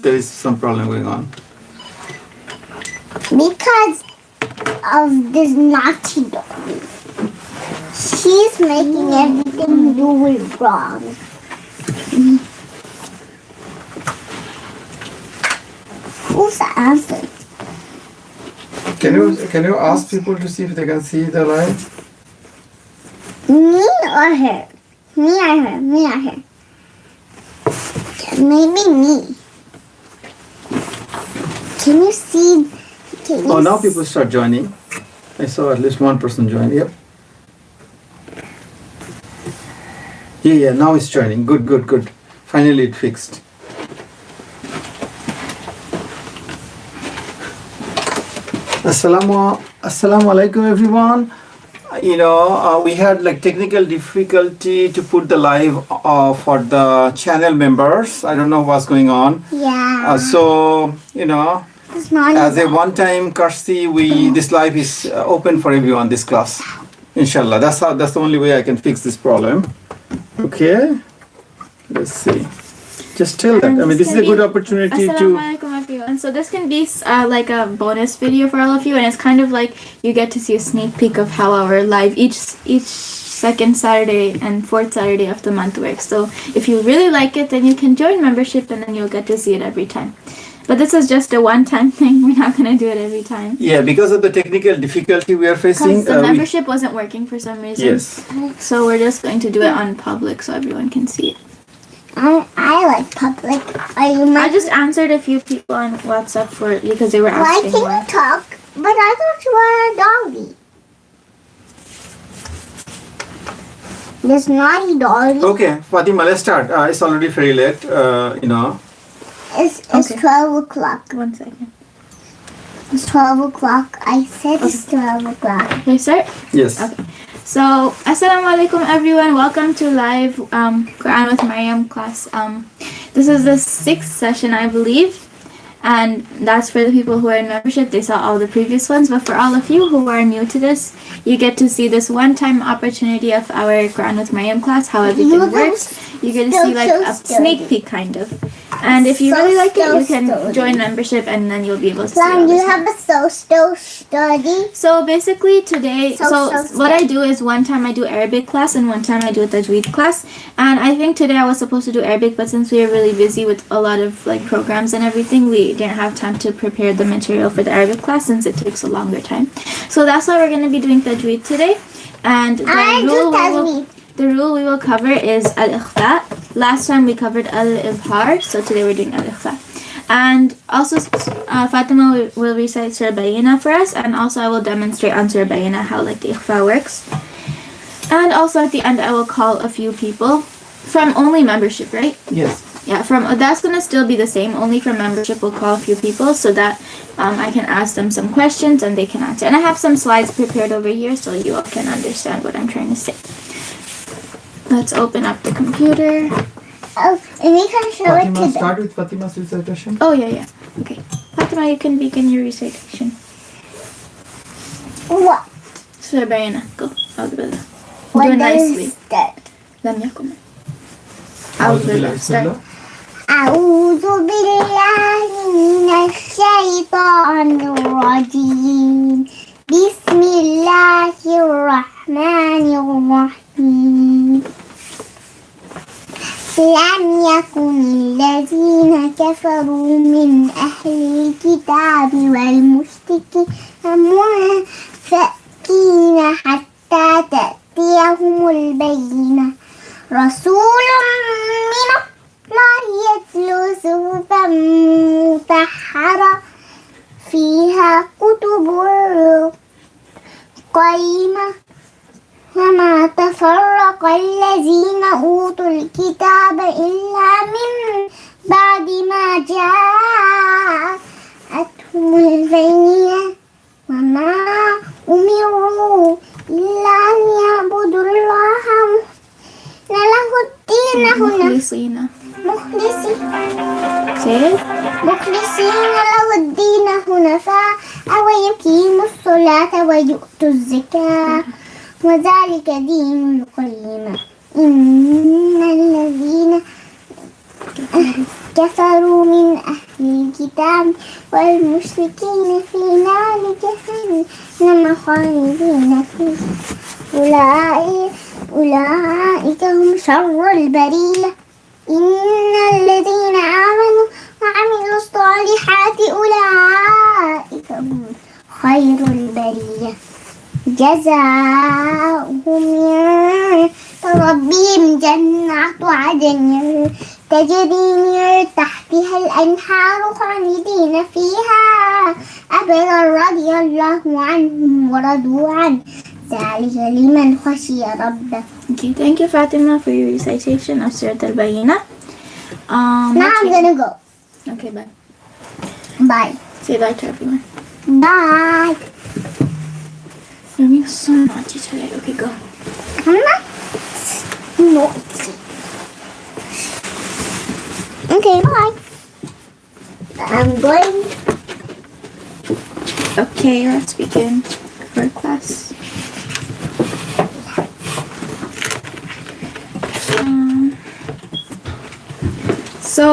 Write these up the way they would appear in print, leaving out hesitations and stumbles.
there is some problem going on? Because of this naughty doggy. She's making everything do it wrong. Who's answered? Can you ask people to see if they can see the live? Me or her? Me or her? Me or her? Maybe me. Can you see? Oh, now people start joining. I saw at least one person join. Yep. Yeah, now it's joining. Good. Finally it fixed. Assalamu alaikum everyone. We had like technical difficulty to put the live for the channel members. I don't know what's going on. Yeah. As a one-time courtesy, this live is open for everyone, this class. Inshallah. That's the only way I can fix this problem. Okay. Let's see. Just tell that. I mean, this is a good opportunity to... Assalamu alaikum everyone. So this can be like a bonus video for all of you, and it's kind of like you get to see a sneak peek of how our live each second Saturday and fourth Saturday of the month works. So if you really like it, then you can join membership, and then you'll get to see it every time. But this is just a one-time thing. We're not going to do it every time. Yeah, because of the technical difficulty we are facing. Because the membership wasn't working for some reason. Yes. So we're just going to do it on public so everyone can see it. I like public. I just answered a few people on WhatsApp because they were asking. Why can you talk? But I thought you were a doggy. This naughty doggy. Okay, Fatima, let's start. It's already very late. It's Okay. 12 o'clock. 1 second. It's 12 o'clock. I said it's 12 o'clock. Okay, start? Yes. Okay. So, Assalamu alaikum everyone. Welcome to live Quran with Maryam class. This is the 6th session, I believe. And that's for the people who are in membership. They saw all the previous ones. But for all of you who are new to this, you get to see this one-time opportunity of our Quran with Maryam class, how everything works. You get to see like a sneak peek kind of. And if you really like it, you can join membership and then you'll be able to see all Mom, this you have a so study. So basically today, So what I do is one time I do Arabic class and one time I do a Tajweed class. And I think today I was supposed to do Arabic, but since we were really busy with a lot of like programs and everything, we didn't have time to prepare the material for the Arabic class since it takes a longer time. So that's why we're going to be doing Tajweed today. And the rule we will cover is al-ikhfa. Last time we covered al-ibhar, so today we're doing al-ikhfa. And also Fatima will recite Surah Bayyina for us, and also I will demonstrate on Surah Bayyina how like the ikhfa works. And also at the end I will call a few people from only membership, right? Yes. Yeah, that's gonna still be the same. Only from membership we'll call a few people so that I can ask them some questions and they can answer. And I have some slides prepared over here so you all can understand what I'm trying to say. Let's open up the computer. Oh, and we can show it to Fatima, them. start with Fatima's recitation. Oh, yeah. Okay. Fatima, you can begin your recitation. What? Surah Bayyina. Go. Do What it does nicely. that? لم يكن. أعوذ بالله. Start. أعوذ بالله من الشيطان الرجيم بسم الله الرحمن الرحيم لم يكن الذين كفروا من أهل الكتاب والمشركين منفكين حتى تأتيهم البينة رسول من الله يتلو صحفا مطهرة فيها كتب قيمة وما تفرق الذين أوتوا الكتاب إلا من بعد ما جاءتهم البينة وما أمروا إلا أن يعبدوا الله له الدين مخلصين. مخلصين له الدين حنفاء ويقيموا الصلاة ويؤتوا الزكاة وذلك دين القيمة إن الذين كفروا من أهل الكتاب والمشركين في نار جهنم خالدين فيها أولئك هم شر البرية إن الذين آمنوا وعملوا الصالحات أولئك هم خير البرية جزاؤهم عند ربهم جنات عدن تجري من تحتها الأنهار خالدين فيها أبدا رضي الله عنهم ورضوا عنه ذلك لمن خشي ربه. Okay, thank you, Fatima, for your recitation of Surat Al-Bayyinah. Now I'm gonna go. Okay, bye. Bye. Say bye to everyone. Bye. You're being so naughty today. Okay, go. I'm not naughty. Okay, bye. I'm going. Okay, let's begin our class. So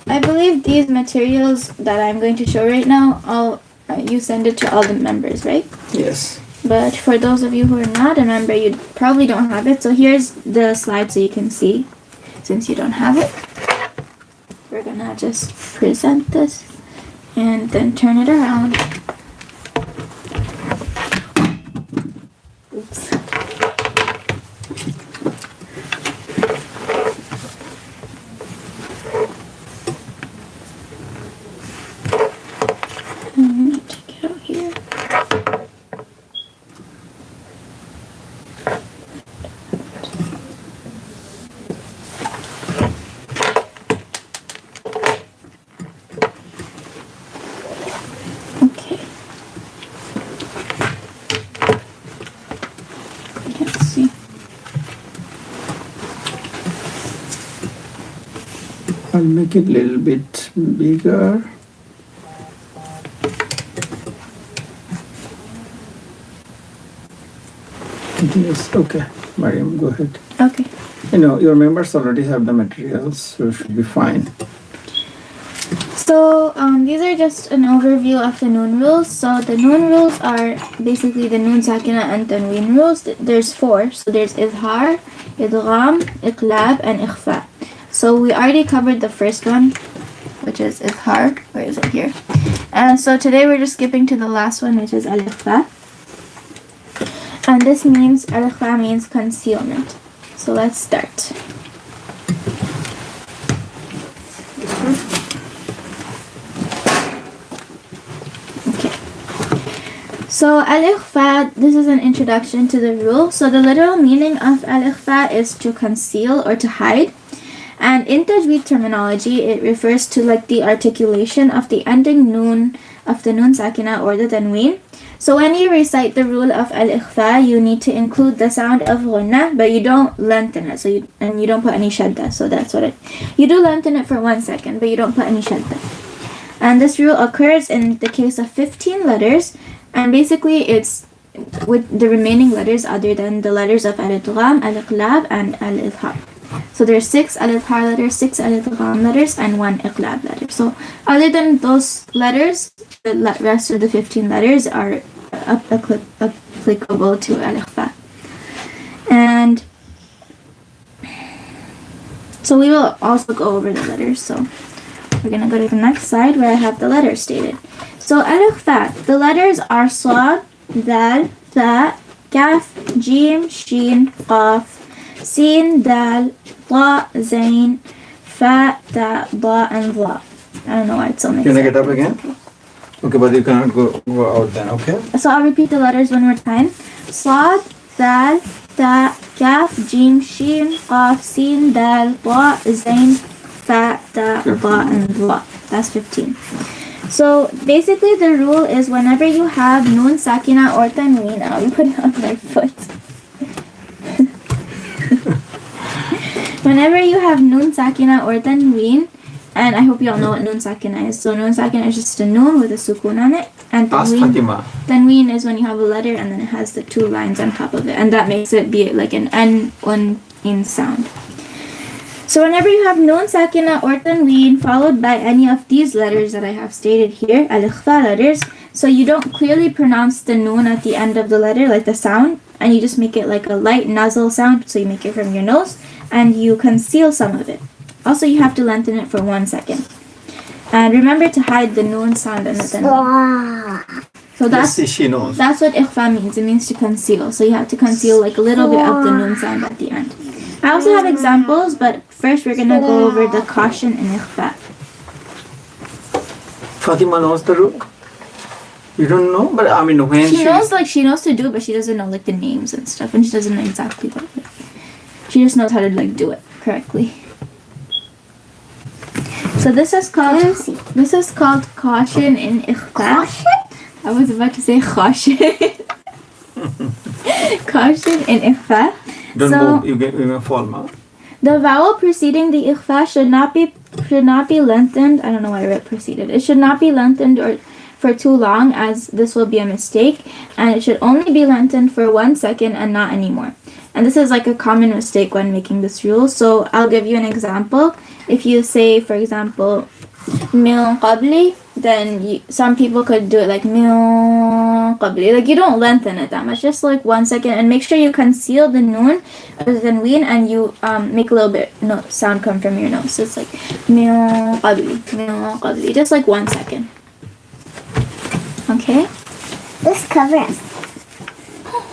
I believe these materials that I'm going to show right now, you send it to all the members, right? Yes. But for those of you who are not a member, you probably don't have it. So here's the slide so you can see, since you don't have it. We're gonna just present this and then turn it around. Oops. Take it out here. Okay. Let's see. I'll make it a little bit bigger. Yes, okay. Maryam, go ahead. Okay. You know, your members already have the materials, so it should be fine. So these are just an overview of the noon rules. So the noon rules are basically the noon sakina and tanween rules. There's 4. So there's izhar, idgham, iqlab, and ikhfa. So we already covered the first one, which is izhar. Where is it here? And so today we're just skipping to the last one, which is al-ikhfa. And this means, al-ikhfa means concealment. So let's start. Okay. So al-ikhfa, this is an introduction to the rule. So the literal meaning of al-ikhfa is to conceal or to hide. And in tajweed terminology, it refers to like the articulation of the ending noon of the noon sakina or the tanween. So when you recite the rule of al-ikhfa, you need to include the sound of ghunna, but you don't lengthen it. So you don't put any shadda. So that's what you do lengthen it for 1 second, but you don't put any shadda. And this rule occurs in the case of 15 letters, and basically it's with the remaining letters other than the letters of al-idgham, al-iqlab, and al-izhar. So there's 6 al-izhar letters, 6 al-idgham letters, and 1 iqlab letter. So other than those letters, the rest of the 15 letters are applicable to al-ikhfa. And so we will also go over the letters. So we're going to go to the next slide where I have the letters stated. So al-ikhfa, the letters are sad, dal, tha, kaf, jim, shin, qaf, sin, dal, ta, zain, fa, ta, da, and dha. I don't know why it's so mixed. Can I get up again? Okay, but you cannot go out then, okay? So I'll repeat the letters one more time. Sad, dal, ta, kaf, jim, shin, qaf, sin, dal, ta, zain, fa, ta, da, and dha. That's 15. So basically the rule is whenever you have noon sakina or tanween, I'm putting it on my foot. Whenever you have noon sakina or tanween, and I hope you all know what noon sakina is. So noon sakina is just a noon with a sukoon on it. And Ask Fatima. tanween is when you have a letter and then it has the 2 lines on top of it. And that makes it be like an N, 1 in sound. So whenever you have noon sakina or tanween followed by any of these letters that I have stated here, al-ikhfa letters, so you don't clearly pronounce the noon at the end of the letter, like the sound, and you just make it like a light nasal sound, so you make it from your nose, and you conceal some of it. Also, you have to lengthen it for 1 second. And remember to hide the noon sound and the tanween. So Let's see, she knows. that's what ikhfa means. It means to conceal. So you have to conceal like a little bit of the noon sound at the end. I also have examples, but first we're gonna go over the caution in ikhfa. Fatima knows the rule. You don't know, but I mean when She knows to do it, but she doesn't know like the names and stuff, and she doesn't know exactly what it is. She just knows how to like do it correctly. So this is called caution in ikhfa. I was about to say caution. Caution in ikhfa. don't So- move, you may fall, ma. The vowel preceding the ikhfa should not be lengthened. I don't know why I wrote preceded. It should not be lengthened or for too long, as this will be a mistake, and it should only be lengthened for 1 second and not anymore. And this is like a common mistake when making this rule. So I'll give you an example. If you say, for example, min qabli, then some people could do it like min qabli. Like you don't lengthen it that much, just like 1 second, and make sure you conceal the noon or the tanween, and you make a little bit sound come from your nose. So it's like min qabli, just like 1 second. Okay. This covers.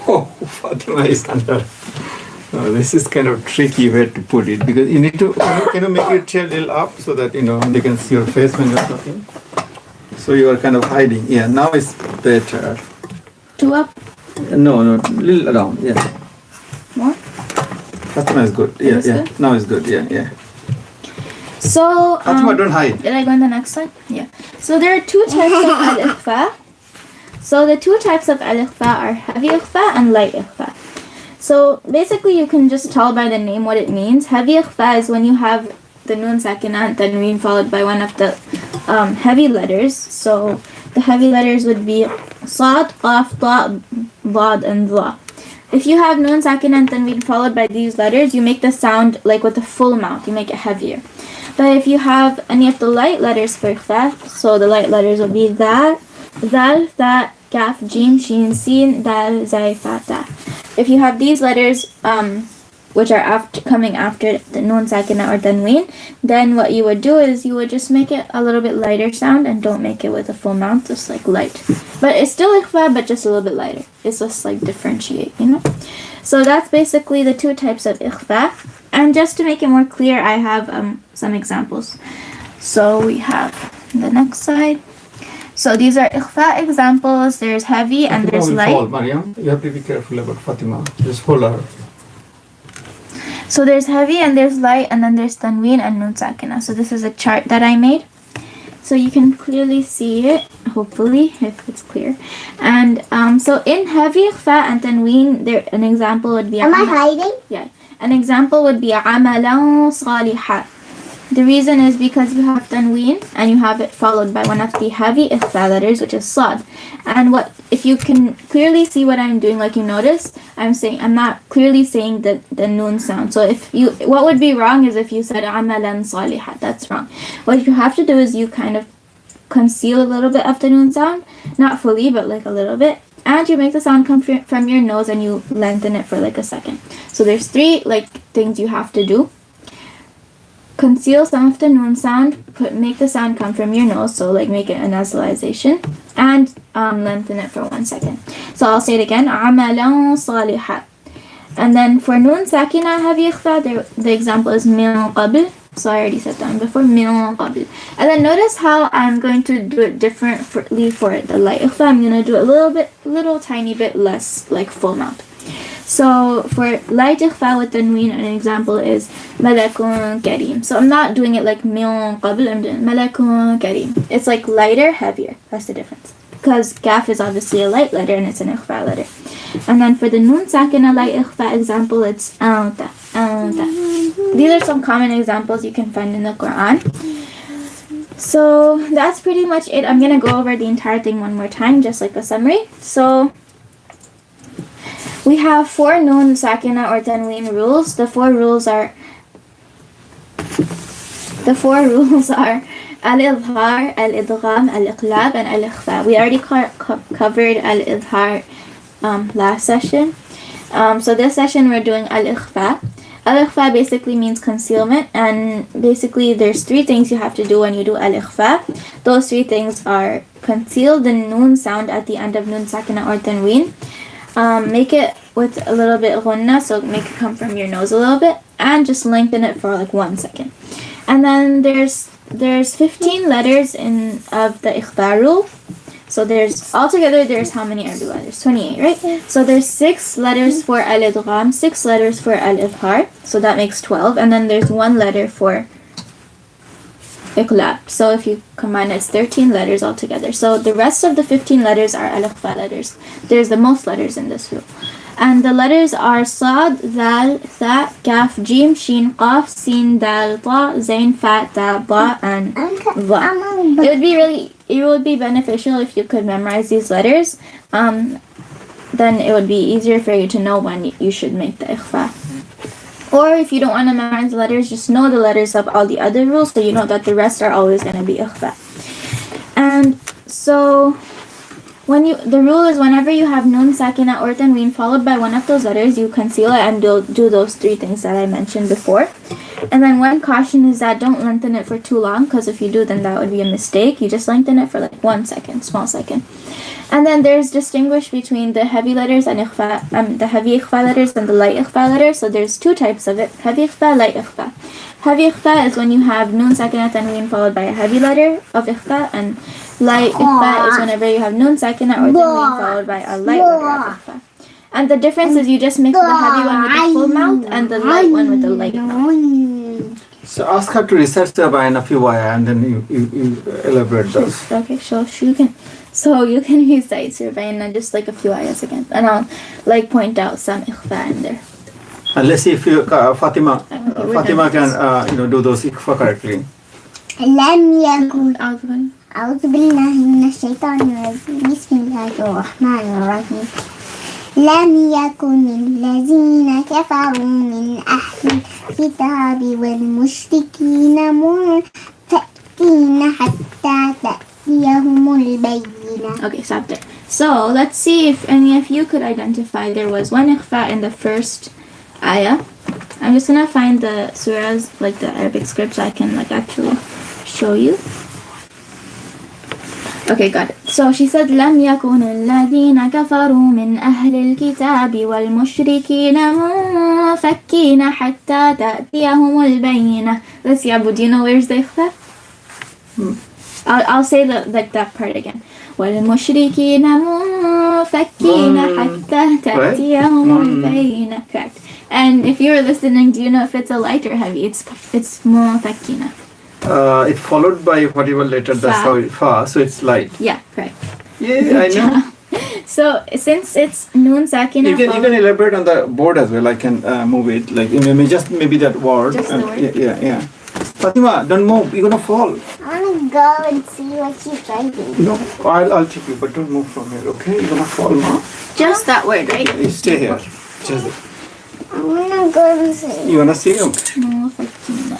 Oh, Fatima is under. Oh, this is kind of tricky way to put it, because you need to make your chair a little up so that they can see your face when you're talking. So you are kind of hiding. Yeah, now it's better. 2 up. No, little down. Yeah, More. Fatima is good. Yeah, Is yeah. good? Now it's good. Yeah. So Fatima, don't hide. did I go on the next slide? Yeah. So there are 2 types of al-ikhfa. So the 2 types of al-ikhfa are heavy ikhfa and light ikhfa. So basically you can just tell by the name what it means. Heavy ikhfa is when you have the noon sakina and tanween followed by one of the heavy letters. So the heavy letters would be sad, qaf, ta, dad, and dha. If you have noon sakina and tanween followed by these letters, you make the sound like with a full mouth. You make it heavier. But if you have any of the light letters for ikhfa, so the light letters will be that, zal, tha, kaf, jim, shin, sin, dal, zai, fa, ta. If you have these letters, which are coming after the noon sakina or tanween, then what you would do is you would just make it a little bit lighter sound and don't make it with a full mouth, just like light. But it's still ikhfa, but just a little bit lighter. It's just like differentiate, So that's basically the 2 types of ikhfa. And just to make it more clear, I have some examples. So we have the next slide. So these are ikhfa examples. There's heavy and Fatima there's will light. fall, Maryam. You have to be careful about Fatima. Just hold her. So there's heavy and there's light, and then there's tanween and noon sakina. So this is a chart that I made. So you can clearly see it, hopefully, if it's clear. And so in heavy ikhfa and tanween, an example would be... Am I hiding? Yeah. An example would be عَمَلًا صَالِحًا. The reason is because you have tanween and you have it followed by one of the heavy ikhfa letters, which is sad. And if you can clearly see what I'm doing, like you notice, I'm not clearly saying the noon sound. So what would be wrong is if you said عَمَلًا صَالِحًا. That's wrong. What you have to do is you kind of conceal a little bit of the noon sound, not fully, but like a little bit. And you make the sound come from your nose and you lengthen it for like a second. So there's 3 things you have to do. Conceal some of the noon sound, make the sound come from your nose, so make it a nasalization, and lengthen it for 1 second. So I'll say it again, عَمَلًا صَالِحًا. And then for noon sakina heavy ikhfa, the example is min qabl. So I already said that before, min qabl. And then notice how I'm going to do it differently for the light ikhfa. I'm going to do it a little tiny bit less like full mouth. So for light ikhfa with tanween, an example is malakun kareem. So I'm not doing it like min qabl, I'm doing malakun kareem. It's like lighter, heavier. That's the difference. Because kaf is obviously a light letter and it's an ikhfa letter. And then for the noon sakina light ikhfa example, it's anta, anta. These are some common examples you can find in the Quran. So that's pretty much it. I'm going to go over the entire thing one more time, just like a summary. So we have 4 noon sakina or tanween rules. The 4 rules are The 4 rules are al-idhar, al-idgham, al-iqlab, and al-ikhfa. We already covered al-idhar last session. So this session we're doing al-ikhfa. Al-ikhfa basically means concealment, and basically there's 3 things you have to do when you do al-ikhfa. Those 3 things are conceal the noon sound at the end of noon sakina or tanween. Make it with a little bit ghunna, so make it come from your nose a little bit, and just lengthen it for like 1 second. And then there's 15 letters of the ikhfa rule. So there's altogether there's how many Arabic letters? 28, right? So there's 6 letters for al-idgham, 6 letters for al-idhar, so that makes 12, and then there's 1 letter for iqlab. So if you combine it, it's 13 letters altogether. So the rest of the 15 letters are al-ikhfa letters. There's the most letters in this rule. And the letters are Sad, Dal, Tha, Kaf, Jim, Shin, Qaf, Sin, Dal, Ta, Zain, Fa, Ta, Ba, and Va. It would be beneficial if you could memorize these letters. Then it would be easier for you to know when you should make the ikhfa. Or if you don't want to memorize the letters, just know the letters of all the other rules, so you know that the rest are always going to be ikhfa. And so the rule is whenever you have nun sakina or tanween followed by one of those letters, you conceal it and do those 3 things that I mentioned before. And then one caution is that don't lengthen it for too long, because if you do, then that would be a mistake. You just lengthen it for like 1 second, small second. And then there's distinguish between the heavy letters and the heavy ikhfa letters and the light ikhfa letters. So there's 2 types of it: heavy ikhfa, light ikhfa. Heavy ikhfa is when you have nun sakina tanween followed by a heavy letter of ikhfa, and light ikhfa is whenever you have nun sakina or tanween followed by a light letter of ikhfa. And the difference is you just mix the heavy one with the full mouth and the light one with the light mouth. So ask her to recite the bayan of your and then you elaborate those. Okay, so you can recite Surbayna just like a few ayahs again, and I'll like point out some ikhfa in there. And let's see if you, Fatima can do those ikhfa correctly. لم يكن أعوذ بالله من الشيطان الرجيم بسم الله الرحمن الرحيم لم يكن الذين كفروا من أهل الكتاب والمشركين منفكين حتى تأتيهم البينة. Okay, stop there. So let's see if any of you could identify there was one ikhfa in the first ayah. I'm just gonna find the surahs, like the Arabic script, so I can like actually show you. Okay, got it. So she said لم يكن الذين كفروا من أهل الكتاب والمشركين منفكين حتى تأتيهم البينة. Let's see, Abu, do you know where's the ikhfa? I'll say that part again. والمشركين منفكين حتى تأتيهم البينة. Correct. And if you're listening, do you know if it's a light or heavy? It's منفكين. It's followed by whatever letter, that's how it fa, so it's light. Yeah, correct. Yeah, I know. So since it's noon sakina, you can elaborate on the board as well. I can move it, like maybe that word. Just the word? Yeah. Fatima, don't move. You're gonna fall. I wanna go and see what she's writing. No, I'll take you, but don't move from here, okay? You're gonna fall now. Just that word, right? You stay here. Just. I wanna go and see. You wanna see him? منفكين.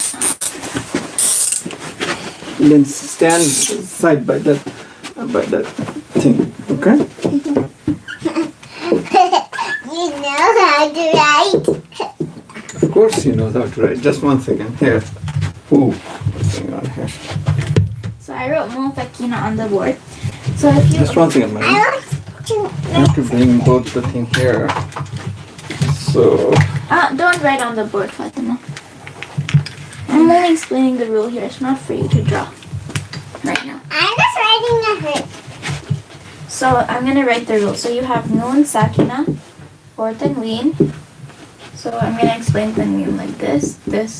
Then stand side by that thing, okay? You know how to write. Of course you know that, right? Just 1 second. Here. Ooh, what's going on here? So I wrote منفكين on the board. So if you Just 1 second, man. I want to. I have to bring both the thing here. So don't write on the board, Fatima. I'm only explaining the rule here. It's not for you to draw right now. I'm just writing a hurt. So I'm gonna write the rule. So you have noon sakina or tanween. So I'm gonna explain tanween like this,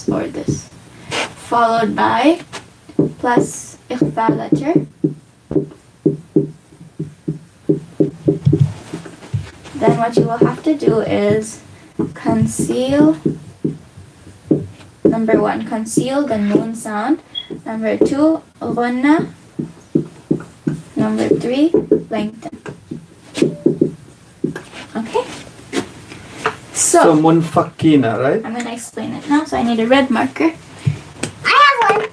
or this, followed by plus ikhfa letter. Then what you will have to do is conceal. Number 1, conceal the noon sound. Number 2, ghunna. Number 3, lengthen. Okay? So munfakina, right? I'm gonna explain it now, so I need a red marker. I have one.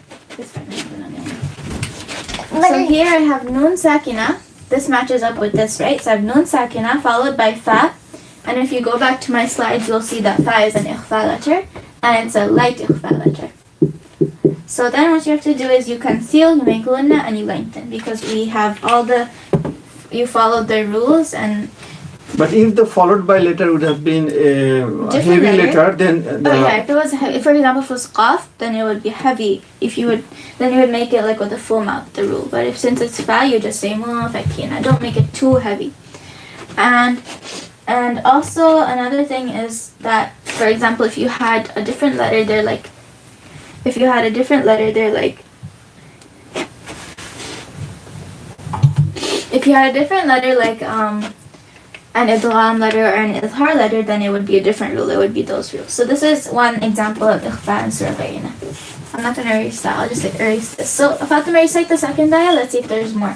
So here I have noon sakina. This matches up with this, right? So I have noon sakina followed by fa. And if you go back to my slides, you'll see that fa is an ikhfa letter. And it's a light ikhfa letter. So then what you have to do is you conceal, you make gunna, and you lengthen. Because we have you followed the rules and... But if the followed by letter would have been a Different heavy letter, then if it was heavy, for example, if it was qaf, then it would be heavy. Then you would make it like with a full mouth, the rule. But since it's fa, you just say mu'afakina. Don't make it too heavy. And also another thing is that, for example, if you had a different letter, they're like an idgham letter or an izhar letter, then it would be a different rule. It would be those rules. So this is one example of ikhfa and surah bayina. I'm not going to erase that. I'll just erase this. So Fatima, recite the second ayah. Let's see if there's more.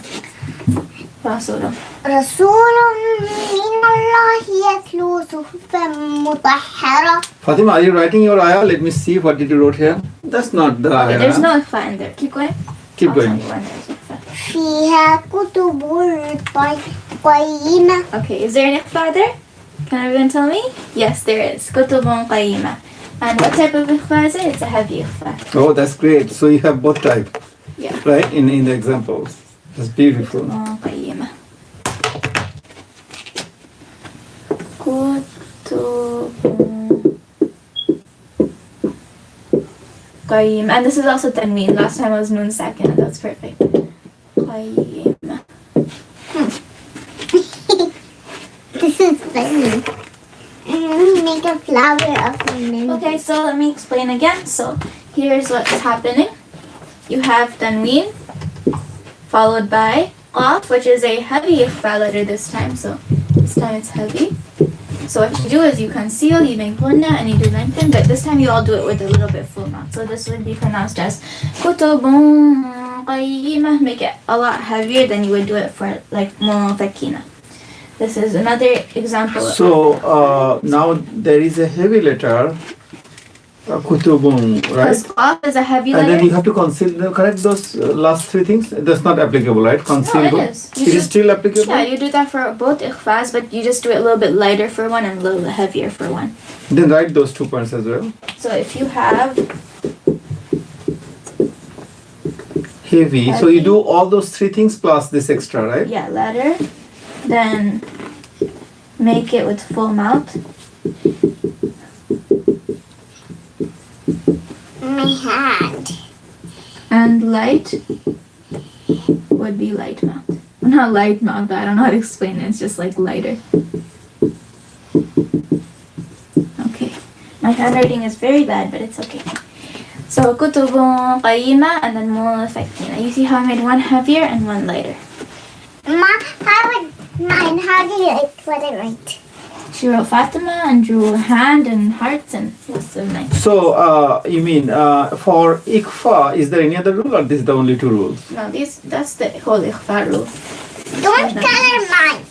Rasulun. رسول من الله يتلو صحفا مطهرة. Fatima, are you writing your ayah? Let me see what did you wrote here. That's not the ayah. There's no ikhfa in there. Keep going. Keep I'll going. tell you when there's ikhfa. فيها كتب قيمة. Okay, is there an ikhfa there? Can everyone tell me? Yes, there is. Kutubun qayyima. And what type of ikhfa is it? It's a heavy ikhfa. Oh, that's great. So you have both type, Yeah. right? In the examples. That's beautiful. Kutubun qayyima. Kutubun qayyima. And this is also tanween. Last time it was noon sakina. That's perfect. Qayyima. This is funny. Make a flower of lemon. Okay, so let me explain again. So here's what's happening. You have tanween followed by qaf, which is a heavy ikhfa letter this time. So this time it's heavy. So what you do is you conceal, you make gunna, and you do lengthen. But this time you all do it with a little bit full mouth. So this would be pronounced as kutubun qayyimah. Make it a lot heavier than you would do it for like mu'afakina. This is another example. So now there is a heavy letter, kutubun, Because right? qaf is a heavy And letter. then you have to conceal, correct those last three things? That's not applicable, right? Conceal. No, it is. It is still applicable? Yeah, you do that for both ikhfas, but you just do it a little bit lighter for one and a little bit heavier for one. Then write those 2 points as well. So if you have Heavy. So you do all those 3 things plus this extra, right? letter, then make it with full mouth. My hand. And light would be light mouth. Not light mouth, but I don't know how to explain it. It's just like lighter. Okay. My handwriting is very bad, but it's okay. So kutubun qayyima and then mu'afakina. You see how I made one heavier and one lighter. How do you what I write? She wrote Fatima and drew a hand and hearts and lots of nice. So you mean for ikhfa, is there any other rule or this is the only 2 rules? No, that's the whole ikhfa rule. Don't color mine.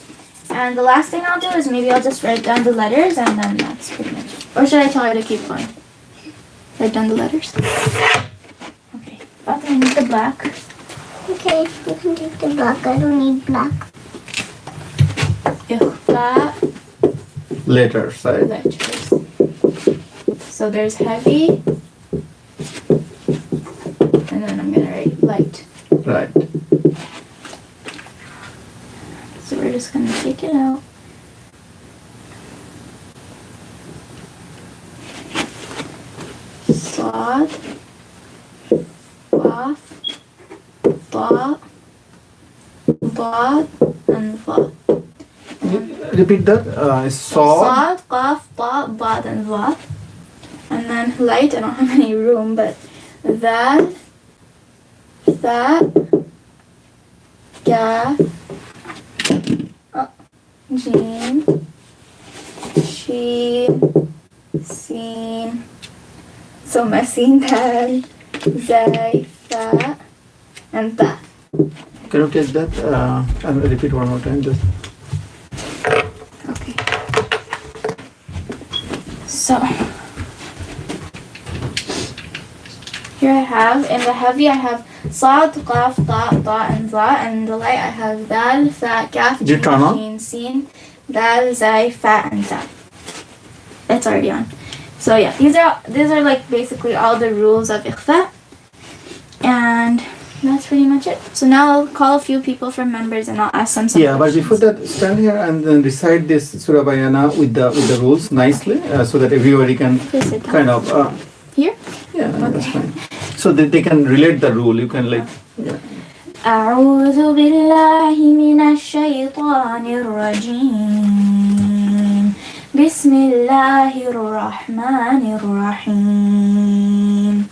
And the last thing I'll do is maybe I'll just write down the letters and then that's pretty much it. Or should I tell her to keep going? Write down the letters. Okay. Fatima, I need the black. Okay, you can take the black. I don't need black. Ikhfa Letters, right? letters. So there's heavy. And then I'm gonna write light. Right. So we're just gonna take it out. Sad, qaf, ta, dad, and va. Repeat that. Saw. Sad, qaf, ta, bad, and va. And then light, I don't have any room, but that, ga, Jeen, Sheen, Seen. So messy, Dal, Zai, Fa, and Ta. Can you take that and repeat one more time? Just. Okay. So here I have, in the heavy I have Sad, Qaf, Ta, and Za. And the light I have Dal, Fa, Kaf, Did you turn on? Jim, Sin, Dal, Zai, Fa, and Ta. It's already on. So yeah, these are like basically all the rules of Ikhfa. And that's pretty much it. So now I'll call a few people from members and I'll ask them some Yeah, but questions. before that, stand here and then recite this Surah Bayana with the rules nicely, so that everybody can Please sit down. kind of. Here? Yeah, that's fine. So that they can relate the rule. You can like. Yeah. أعوذ بالله من الشيطان الرجيم بسم الله الرحمن الرحيم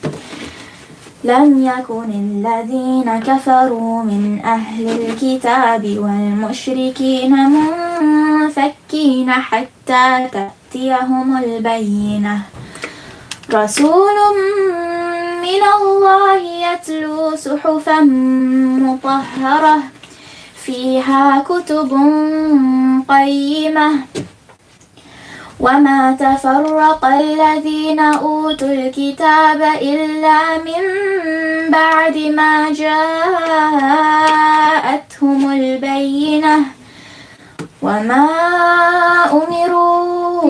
لم يكن الذين كفروا من أهل الكتاب والمشركين منفكين حتى تأتيهم البينة رسول من الله يتلو صحفا مطهرة فيها كتب قيمة وما تفرق الذين أوتوا الكتاب إلا من بعد ما جاءتهم البينة وما أمروا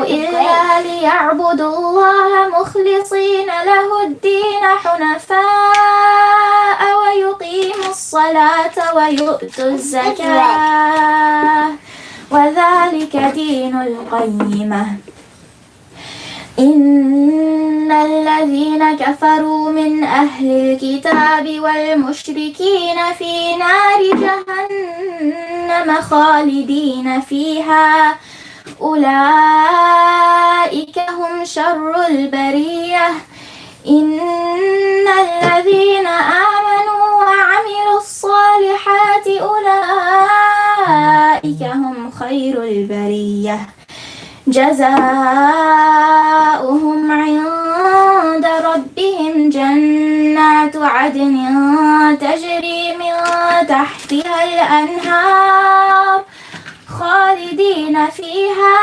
إلا ليعبدوا الله مخلصين له الدين حنفاء ويقيموا الصلاة ويؤتوا الزكاة وذلك دين القيمة إن الذين كفروا من أهل الكتاب والمشركين في نار جهنم خالدين فيها أولئك هم شر البرية إن الذين آمنوا وعملوا الصالحات أولئك هم خير البرية جزاؤهم عند ربهم جنات عدن تجري من تحتها الأنهار خالدين فيها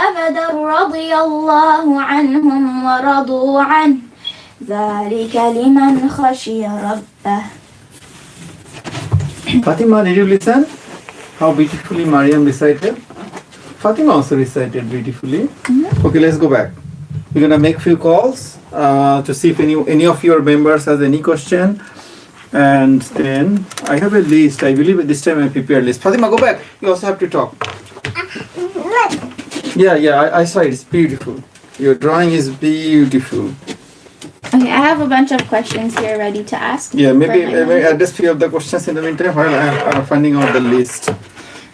أبدا رضي الله عنهم ورضوا عنه ذلك لمن خشي ربه. Fatima, did you listen? How beautifully Maryam recited? Fatima also recited beautifully. Mm-hmm. Okay, let's go back. We're gonna make few calls to see if any of your members has any question. And then I have a list. I believe this time I prepared a list. Fatima, go back. You also have to talk. Yeah, I saw it. It's beautiful. Your drawing is beautiful. Okay, I have a bunch of questions here ready to ask. Yeah, maybe for my maybe address few of the questions in the meantime while I'm finding out the list.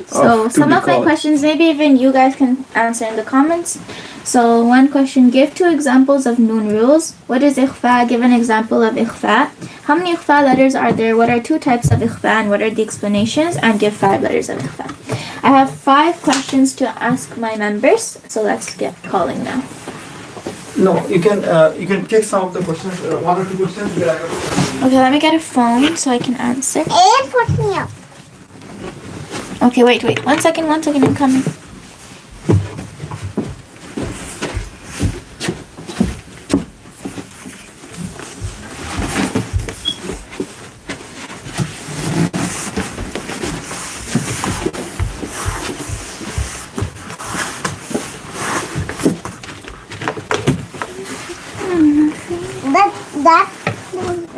So some of my questions, maybe even you guys can answer in the comments. So one question, give 2 examples of noon rules. What is ikhfa? Give an example of ikhfa. How many ikhfa letters are there? What are 2 types of ikhfa and what are the explanations? And give 5 letters of ikhfa. I have 5 questions to ask my members. So let's get calling now. No, you can take some of the questions, 1 or 2 questions. Okay, let me get a phone so I can answer. And put me up. Okay, wait. 1 second, I'm coming.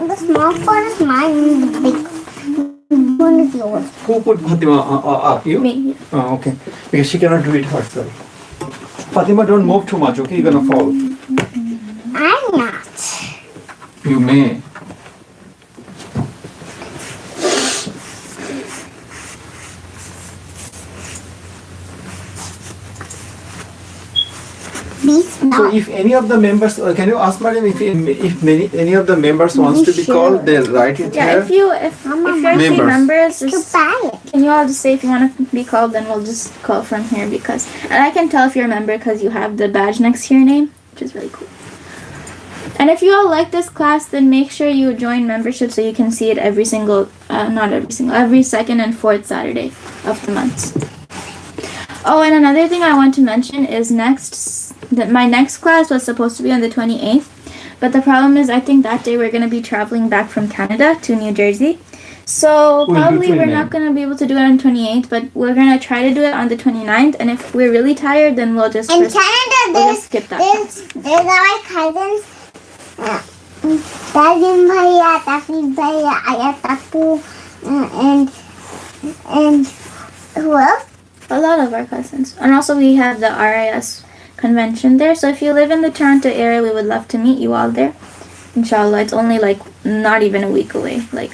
The small phone is mine and the big phone is yours. Who put Fatima up? You? Me. Oh, okay. Because she cannot do it herself. Fatima, don't move too much, okay? You're gonna fall. I'm not. You may. Be So smart. if any of the members, can you ask Maryam if any of the members wants to be called, they'll write it Yeah, here. if you're three members, To just, buy it. can you all just say if you want to be called, then we'll just call from here because, and I can tell if you're a member because you have the badge next to your name, which is really cool. And if you all like this class, then make sure you join membership so you can see it every second and fourth Saturday of the month. Oh, and another thing I want to mention is my next class was supposed to be on the 28th. But the problem is, I think that day we're gonna be traveling back from Canada to New Jersey. So We'll do probably we're 29. not gonna be able to do it on 28th, but we're gonna try to do it on the 29th. And if we're really tired, then we'll just In we'll Canada, just skip that. there's our cousins. Tazim Bhaiya, Tafid Bhaiya, Ayat Tapu, and who else? A lot of our cousins, and also we have the RIS convention there. So if you live in the Toronto area, we would love to meet you all there. Inshallah, it's only like not even a week away. Like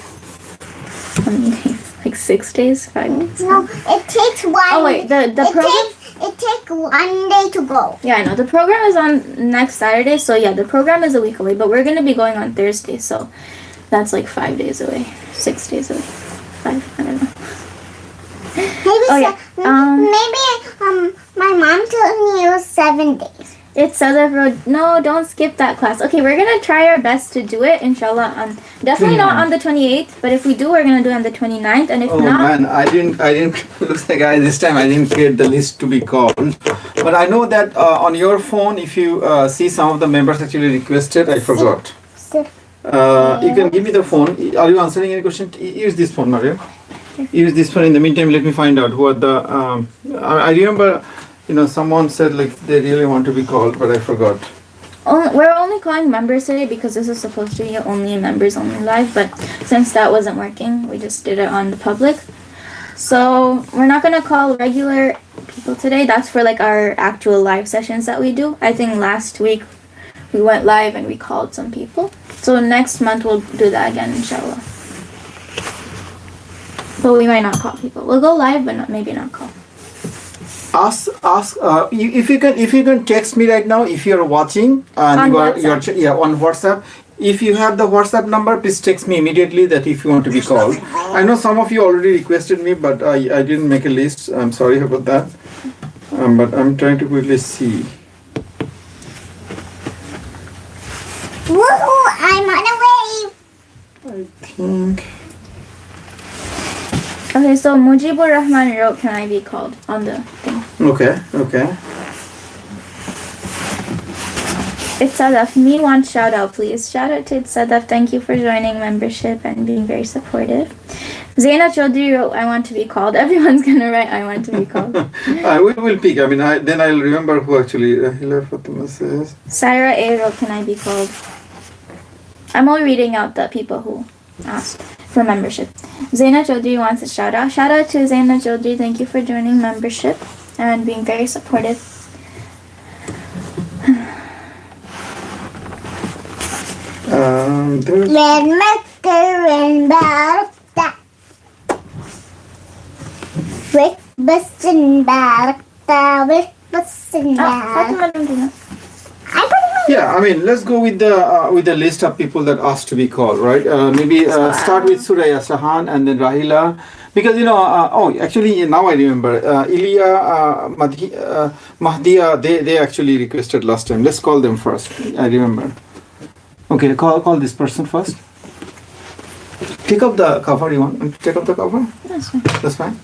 how many days? Like 6 days, 5 days. No, it takes one. Oh wait, the program. It takes 1 day to go. Yeah, I know. The program is on next Saturday, so yeah, the program is a week away, but we're going to be going on Thursday, so that's like 5 days away. 6 days away. 5, I don't know. Maybe Oh, yeah. maybe my mom told me it was 7 days. It's Southern Road. No, don't skip that class. Okay, we're going to try our best to do it, inshallah. Definitely not on the 28th, but if we do, we're going to do it on the 29th, and if Oh not... man, I didn't, looks like this time I didn't create the list to be called. But I know that on your phone, if you see some of the members actually requested, I forgot. You can give me the phone. Are you answering any question? Use this phone, Maryam. Use this phone. In the meantime, let me find out who are the, I remember, someone said like they really want to be called, but I forgot. We're only calling members today because this is supposed to be only members only live, but since that wasn't working, we just did it on the public. So we're not gonna call regular people today. That's for like our actual live sessions that we do. I think last week we went live and we called some people. So next month we'll do that again, inshallah. But we might not call people. We'll go live, but maybe not call. Ask. If you can text me right now if you're watching and On you're on WhatsApp. If you have the WhatsApp number, please text me immediately that if you want to be called. I know some of you already requested me, but I didn't make a list. I'm sorry about that. But I'm trying to quickly see. Woohoo! I'm on a wave. I think. Okay, so Mujibur Rahman wrote, "Can I be called?" on the thing. Okay. It's Sadaf. Me want shout out, please. Shout out to Sadaf. Thank you for joining membership and being very supportive. Zaina Chaudhry wrote, "I want to be called." Everyone's gonna write, "I want to be called." We will pick. I mean, then I'll remember who actually. Fatima says. Syra A wrote, "Can I be called?" I'm all reading out the people who asked for membership. Zaina Chaudhry wants a shout out. Shout out to Zaina Chaudhry. Thank you for joining membership and being very supportive. When Mr. Barakta. With Bustin Barakta. With Bustin Fatima, don't do that. Yeah, I mean, let's go with the list of people that asked to be called, right? Maybe start with Suraya Sahan and then Rahila, because actually now I remember Ilya, Mahdia, they actually requested last time. Let's call them first. I remember. Okay, call this person first. Take up the cover. You want to take up the cover? That's fine. That's fine.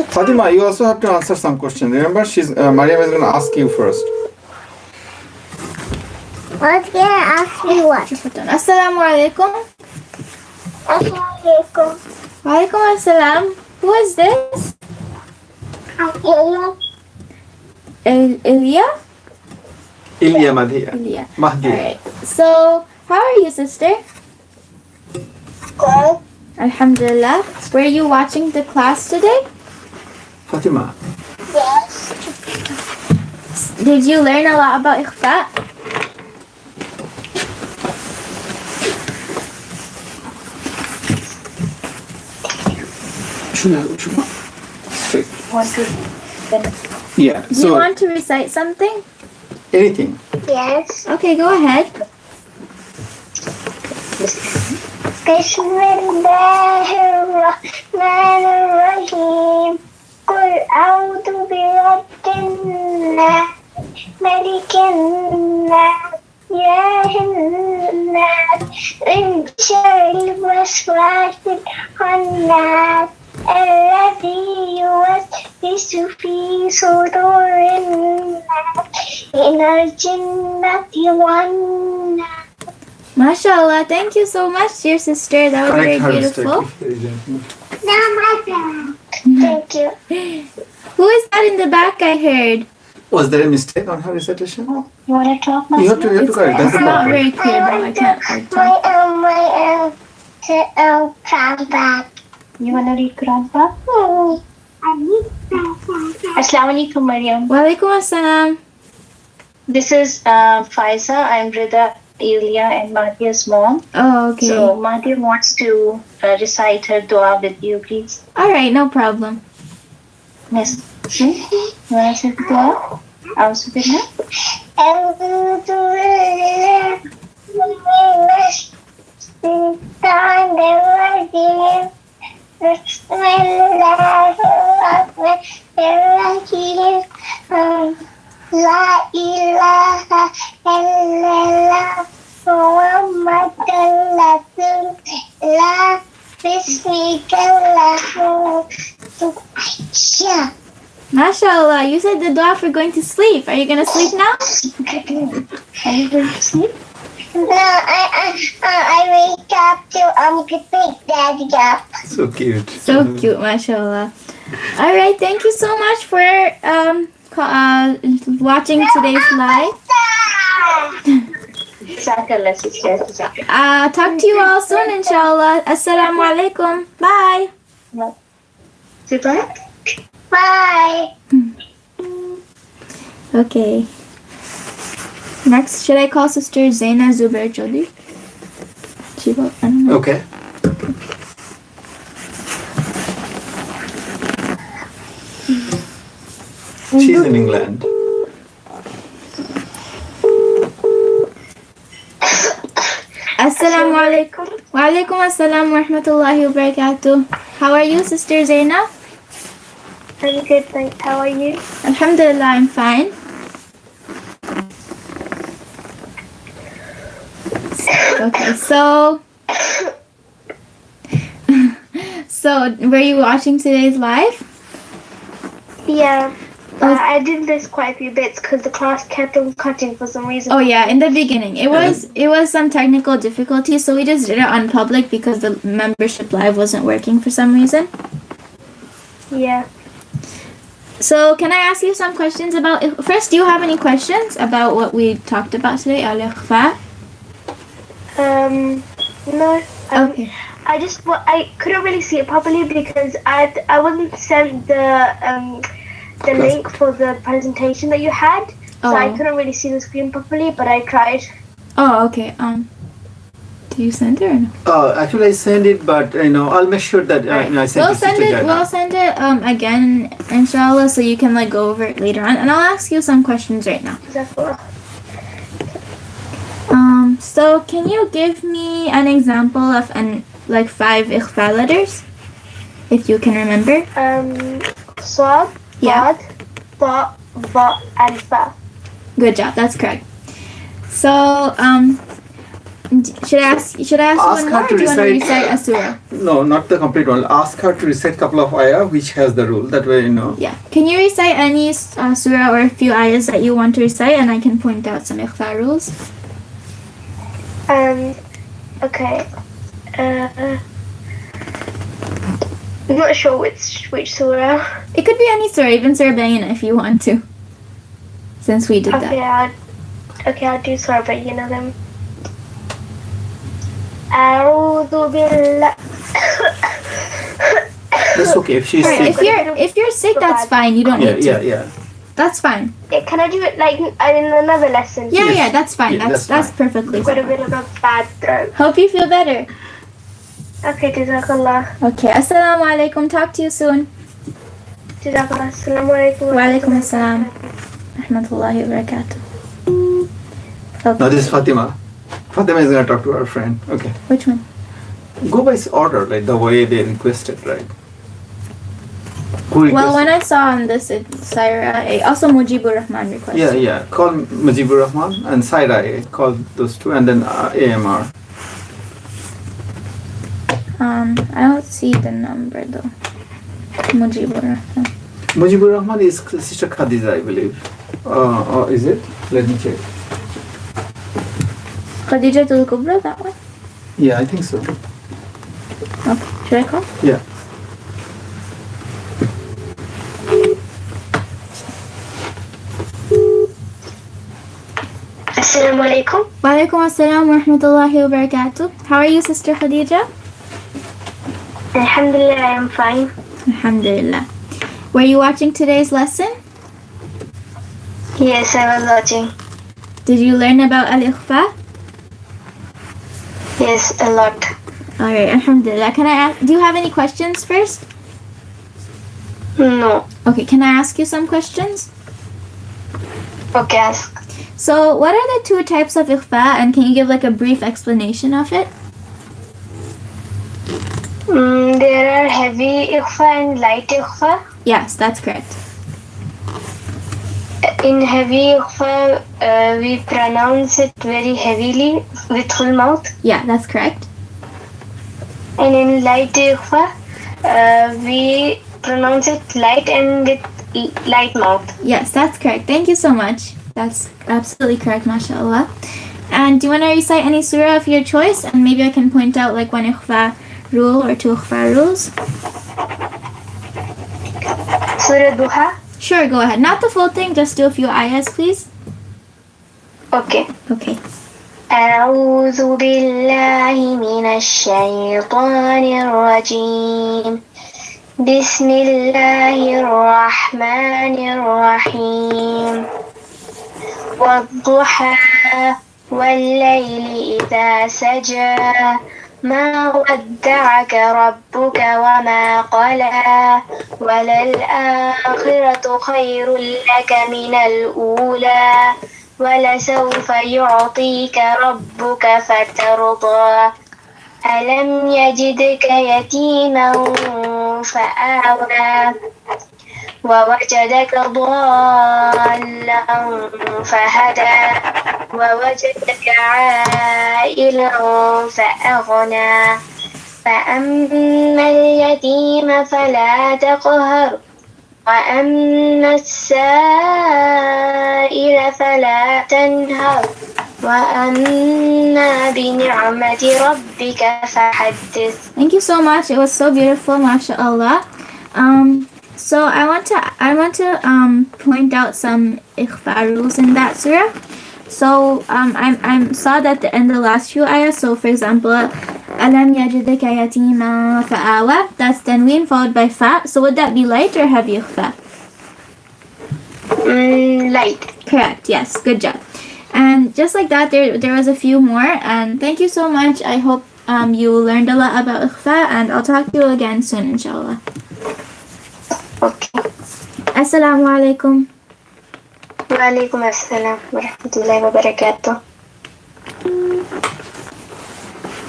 Fatima, you also have to answer some questions. Remember, Maryam is going to ask you first. What's gonna ask me what? Assalamu alaikum. Assalamualaikum. Walaikum assalam. Who is this? Ilya? Ilya Mahdia. Ilya. Mahdia. Alright. So, how are you, sister? Good. Alhamdulillah. Were you watching the class today? Fatima. Yes. Did you learn a lot about ikhfa? Straight. Do Yeah. you So want to recite something? anything. Yes. Okay, go ahead. Bismillahirrahmanirrahim. Qul a'udhu birabbin nas, malikin nas, ilahin nas, min sharril waswasil khannas, الذي يوسوس في صدور الناس من الجنة والناس. MashaAllah. Thank you so much, dear sister. That was very Correct her beautiful. mistake. Now my turn. Thank you. Who is that in the back? I heard. Was there a mistake on her recitation? You want to talk, You have to correct. That's It's the not problem. very clear, though. I can't quite tell. Quran back. You want to read Quran back? Assalamu alaikum, Maryam. Walaikum assalam. This is Faiza. I'm Rida, Ilya, and Mahdia's mom. Oh, okay. So Mahdia wants to recite her dua with you, please. All right, no problem. Yes. You want to say the dua? أعوذ بالله. أعوذ بالله من الشيطان الرجيم. بسم الله الرحمن الرحيم. لا إله إلا الله محمد رسول الله بسمك الله. MashaAllah. You said the dua for going to sleep. Are you going to sleep now? Are you going to sleep? No, I wake up to pick Daddy up. So cute. So cute, MashaAllah. All right. Thank you so much for watching today's live. Jazakallah, sister. Jazakallah. Talk to you all soon, inshallah. Assalamu alaikum. Bye. Say bye. Bye. Okay. Next, should I call Sister Zaina Zubair Chaudhry? She will. I don't know. Okay. She's in England. Assalamu alaikum. Wa alaikum assalam wa rahmatullahi wa barakatuh. How are you, Sister Zaina? I'm good, thanks. How are you? Alhamdulillah, I'm fine. Okay, so were you watching today's live? Yeah. I did miss quite a few bits because the class kept on cutting for some reason. Oh yeah, in the beginning. It was some technical difficulties, so we just did it on public because the membership live wasn't working for some reason. Yeah. So can I ask you some questions about first, do you have any questions about what we talked about today, al-ikhfa? No. Okay. I couldn't really see it properly because I wasn't sent the link for the presentation that you had, so I couldn't really see the screen properly, but I tried. Oh, okay. Do you send it or no? Actually, I sent it, but I'll make sure that I send We'll send it. We'll send it again, inshallah, so you can go over it later on, and I'll ask you some questions right now. So can you give me an example of 5 ikhfa letters, if you can remember? Swab, Yeah. Ba, Ba, and Fa. Good job. That's correct. So should I ask you one more, or do you want to recite a surah? No, not the complete one. Ask her to recite a couple of ayah which has the rule. That way, Yeah. Can you recite any surah or a few ayahs that you want to recite, and I can point out some ikhfa rules? Okay. I'm not sure which surah. It could be any surah, even Surah Bayyinah if you want to, since we did that. I'll do Surah Bayyinah then. A'udhu billah. that's okay. If she's Alright, sick. if you're sick, that's fine. You don't need to. Yeah. That's fine. Can I do it in another lesson? Yeah, that's fine. Yeah, that's that's perfectly I've got a fine. bit of a bad throat. Hope you feel better. Okay, Jazakallah. Okay, assalamu alaikum. Talk to you soon. Jazakallah. Assalamu alaikum. Wa alaikum assalam. Rahmatullahi wa barakatuh. Now this is Fatima. Fatima is going to talk to her friend. Okay. Which one? Go by order, like the way they requested, right? Who Well, requested? when I saw on this, it's Saira A. Also, Mujibur Rahman requested. Yeah. Call Mujibur Rahman and Saira A. Call those two, and then AMR. I don't see the number though. Mujibur Rahman. Mujibur Rahman is Sister Khadija, I believe. Or is it? Let me check. Khadijatul Kubra, that one? Yeah, I think so. Okay, should I call? Yeah. Assalamu alaikum. Walaikum assalam wa rahmatullahi wa barakatuh. How are you, Sister Khadija? Alhamdulillah, I am fine. Alhamdulillah. Were you watching today's lesson? Yes, I was watching. Did you learn about al-ikhfa? Yes, a lot. Alright, alhamdulillah. Can I ask, do you have any questions first? No. Okay, can I ask you some questions? Okay, ask. So, what are the two types of ikhfa, and can you give like a brief explanation of it? There are heavy ikhfa and light ikhfa. Yes, that's correct. In heavy ikhfa, we pronounce it very heavily with full mouth. Yeah, that's correct. And in light ikhfa, we pronounce it light and with light mouth. Yes, that's correct. Thank you so much. That's absolutely correct, mashallah. And do you want to recite any surah of your choice? And maybe I can point out like one ikhfa rule or two ikhfa rules. Surah Duha. Sure, go ahead. Not the full thing, just do a few ayahs, please. Okay. Okay. أعوذ بالله من الشيطان الرجيم بسم الله الرحمن الرحيم والضحى والليل إذا سجى ما ودعك ربك وما قلى وللآخرة خير لك من الأولى ولسوف يعطيك ربك فترضى ألم يجدك يتيما فآوى ووجدك ضالا فهدى ووجدك عائلا فأغنى فأما اليتيم فلا تقهر وأما السائل فلا تنهر وأما بنعمة ربك فحدث. Thank you so much. It was so beautiful, mashallah. So I want to point out some ikhfa rules in that surah. So I saw that the end of the last few ayahs. So for example, Alam yajidaka yatima fa'awa. That's tanween followed by fa. So would that be light or heavy ikhfa? Light. Correct. Yes. Good job. And just like that, there was a few more. And thank you so much. I hope you learned a lot about ikhfa, and I'll talk to you again soon, inshallah. Okay. Assalamu alaikum. Wa alaikum assalam wa rahmatullahi wa barakatuh.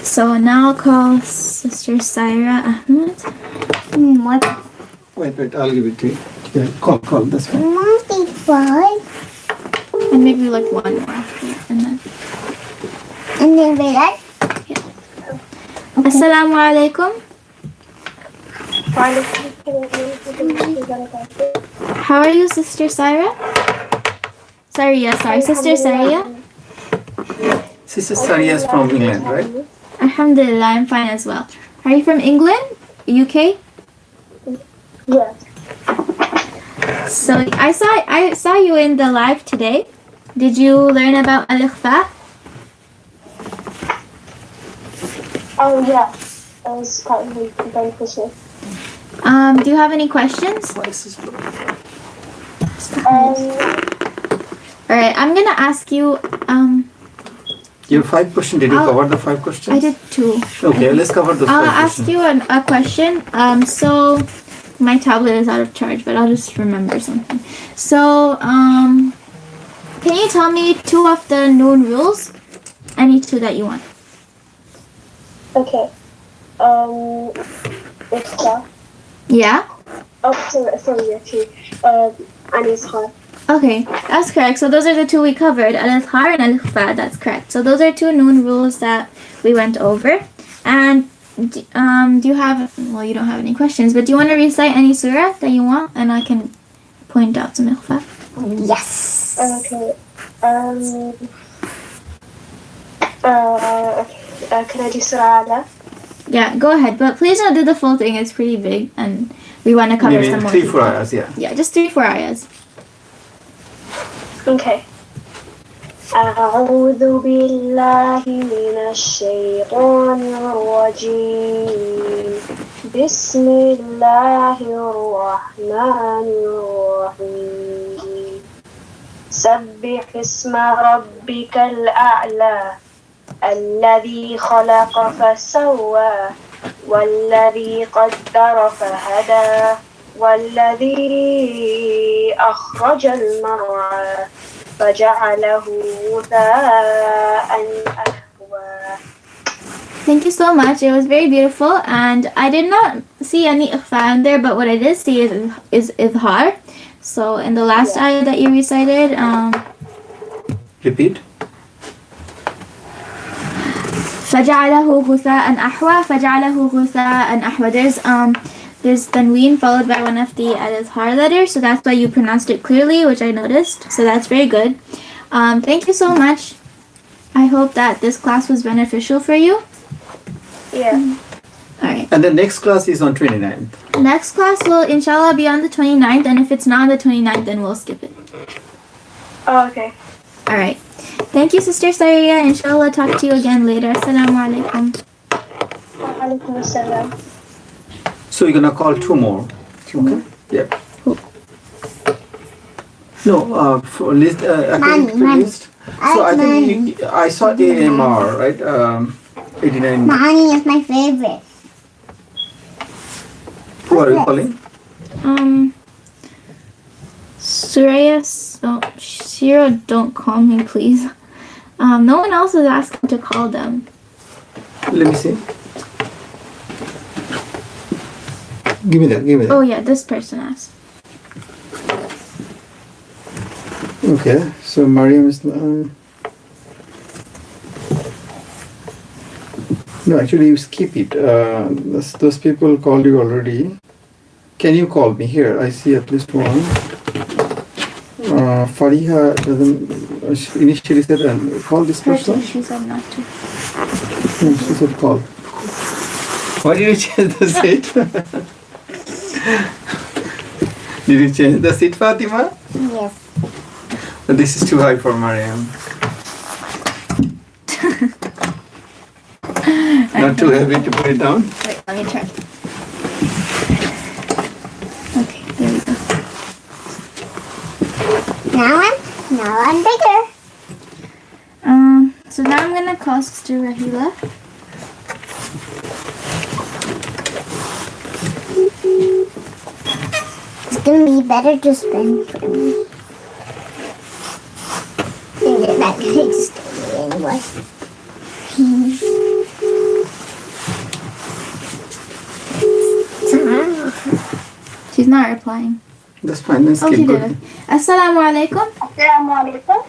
So now I'll call Sister Saira Ahmed. What? Wait, I'll give it to you. Yeah, call this one. Multiply. And maybe like one more after that, and then. And then we like. Assalamu alaikum. How are you, Sister Saira? Saria, sorry, Sister Saria. Sister Saria is from England, right? Alhamdulillah, I'm fine as well. Are you from England? UK? Yes. So I saw you in the live today. Did you learn about al-ikhfa? Oh yeah. That was quite beneficial. Do you have any questions? Alright, I'm gonna ask you, Your 5 questions, did you cover the 5 questions? I did 2. Okay, let's cover those 5 I'll questions. ask you a question. So my tablet is out of charge, but I'll just remember something. So, can you tell me 2 of the noon rules? Any 2 that you want. Okay. Ikhfa. Yeah? Oh, sorry, actually. Al-Izhar. Okay, that's correct. So those are the 2 we covered, al-izhar and al-ikhfa. That's correct. So those are 2 noon rules that we went over. And Do you have, well, you don't have any questions, but do you want to recite any surah that you want? And I can point out some ikhfa. Yes. Okay. Can I do Surah Ala? Yeah, go ahead. But please don't do the full thing. It's pretty big. And we want to cover Maybe some more. 3-4 ayahs, yeah. Yeah, just 3-4 ayahs. Okay. أعوذ بالله من الشيطان الرجيم بسم الله الرحمن الرحيم سبح اسم ربك الأعلى الذي خلق فسوى والذي قدر فهدى والذي أخرج المرعى فجعله غثاء أحوى. Thank you so much. It was very beautiful, and I did not see any ikhfa in there, but what I did see is izhar. So in the last ayah that you recited, Repeat. فَجَعَلَهُ غُثَاءً أَحْوَى فَجَعَلَهُ غُثَاءً أَحْوَى. There's tanween followed by one of the al-izhar letters, so that's why you pronounced it clearly, which I noticed. So that's very good. Thank you so much. I hope that this class was beneficial for you. Yeah. Alright. And the next class is on 29th. Next class will inshallah be on the 29th, and if it's not on the 29th, then we'll skip it. Oh, okay. Alright. Thank you, Sister Sariya. Inshallah, talk to you again later. Assalamu alaikum. Alaikum assalam. So you're gonna call 2 more. Okay. Yeah. Who? No, for list. According to Mani. list. So I think I saw AMR, right? 89. Mani is my favorite. Who are you calling? Suraya, Shira, don't call me, please. No one else is asking to call them. Let me see. Give me that. Oh yeah, this person asked. Okay. So Maryam is. No, actually, you skip it. Those people called you already. Can you call me here? I see at least one. Fariha doesn't. She initially said, call this person. She said not to. No, she said call. Why did you change the seat? Did you change the seat, Fatima? Yes. This is too high for Maryam. Not too heavy to put it down. Wait, let me try. Okay, there we go. Now I'm bigger. So now I'm gonna call Sister Rahila. It's gonna be better to spin for me. It's not gonna stay anymore. She's not replying. That's fine. Let's Oh, keep she did. going. Assalamu alaikum Assalamu alaikum.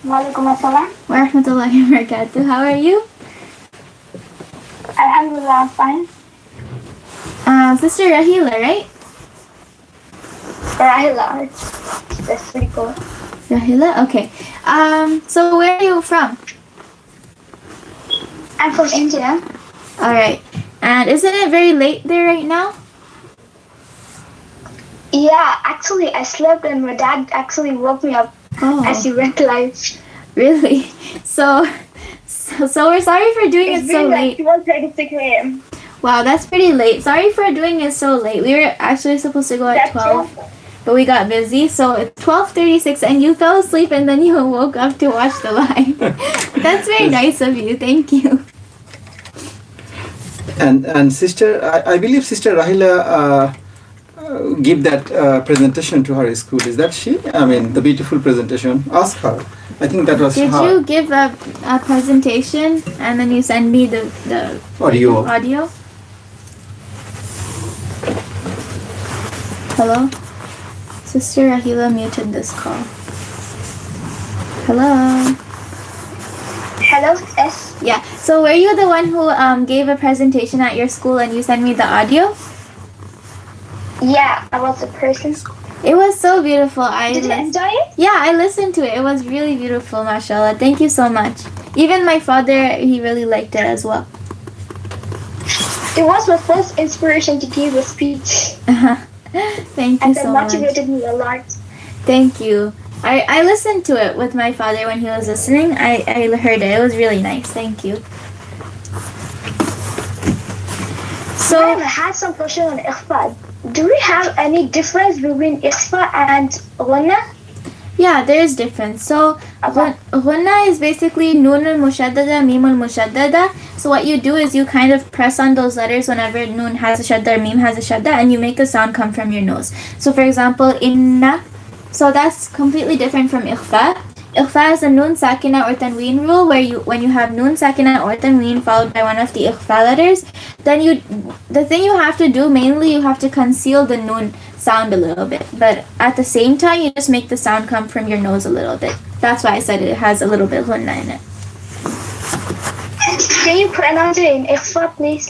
Wa alaikum assalam. wa rahmatullahi wa barakatuh. How are you? Alhamdulillah, I'm fine. Sister Rahila, right? Rahila. That's pretty cool. Rahila? Okay. So where are you from? I'm from India. Alright. And isn't it very late there right now? Yeah, actually, I slept and my dad actually woke me up as he went live. Really? So we're sorry for doing it so late. It was 36 a.m. Wow, that's pretty late. Sorry for doing it so late. We were actually supposed to go at 12, but we got busy. So it's 12:36 and you fell asleep and then you woke up to watch the live. That's very nice of you. Thank you. And sister, I believe Sister Rahila give that presentation to her school. Is that she? I mean, the beautiful presentation. Ask her. I think that was Did her. you give a presentation and then you send me the Audio. audio? Hello? Sister Rahila muted this call. Hello? Hello, S. Yeah. So were you the one who gave a presentation at your school and you sent me the audio? Yeah, I was the person. It was so beautiful. Did you enjoy it? Yeah, I listened to it. It was really beautiful, mashallah. Thank you so much. Even my father, he really liked it as well. It was my first inspiration to give a speech. Thank you And so that much. motivated me a lot. Thank you. I listened to it with my father when he was listening. I heard it. It was really nice. Thank you. So, Maryam, I had some question on ikhfa. Do we have any difference between ikhfa and ghunna? yeah, there is difference. So, ghunna is basically noon al-mushaddada, mim al-mushaddada. So what you do is you kind of press on those letters whenever noon has a shadda or mim has a shadda, and you make a sound come from your nose. So for example, inna. So that's completely different from ikhfa. Ikhfa is a noon sakina or tanween rule where when you have noon sakina or tanween followed by one of the ikhfa letters, then the thing you have to do mainly you have to conceal the noon sound a little bit, but at the same time you just make the sound come from your nose a little bit. That's why I said it has a little bit ghunna in it. Can you pronounce it in ikhfa, please?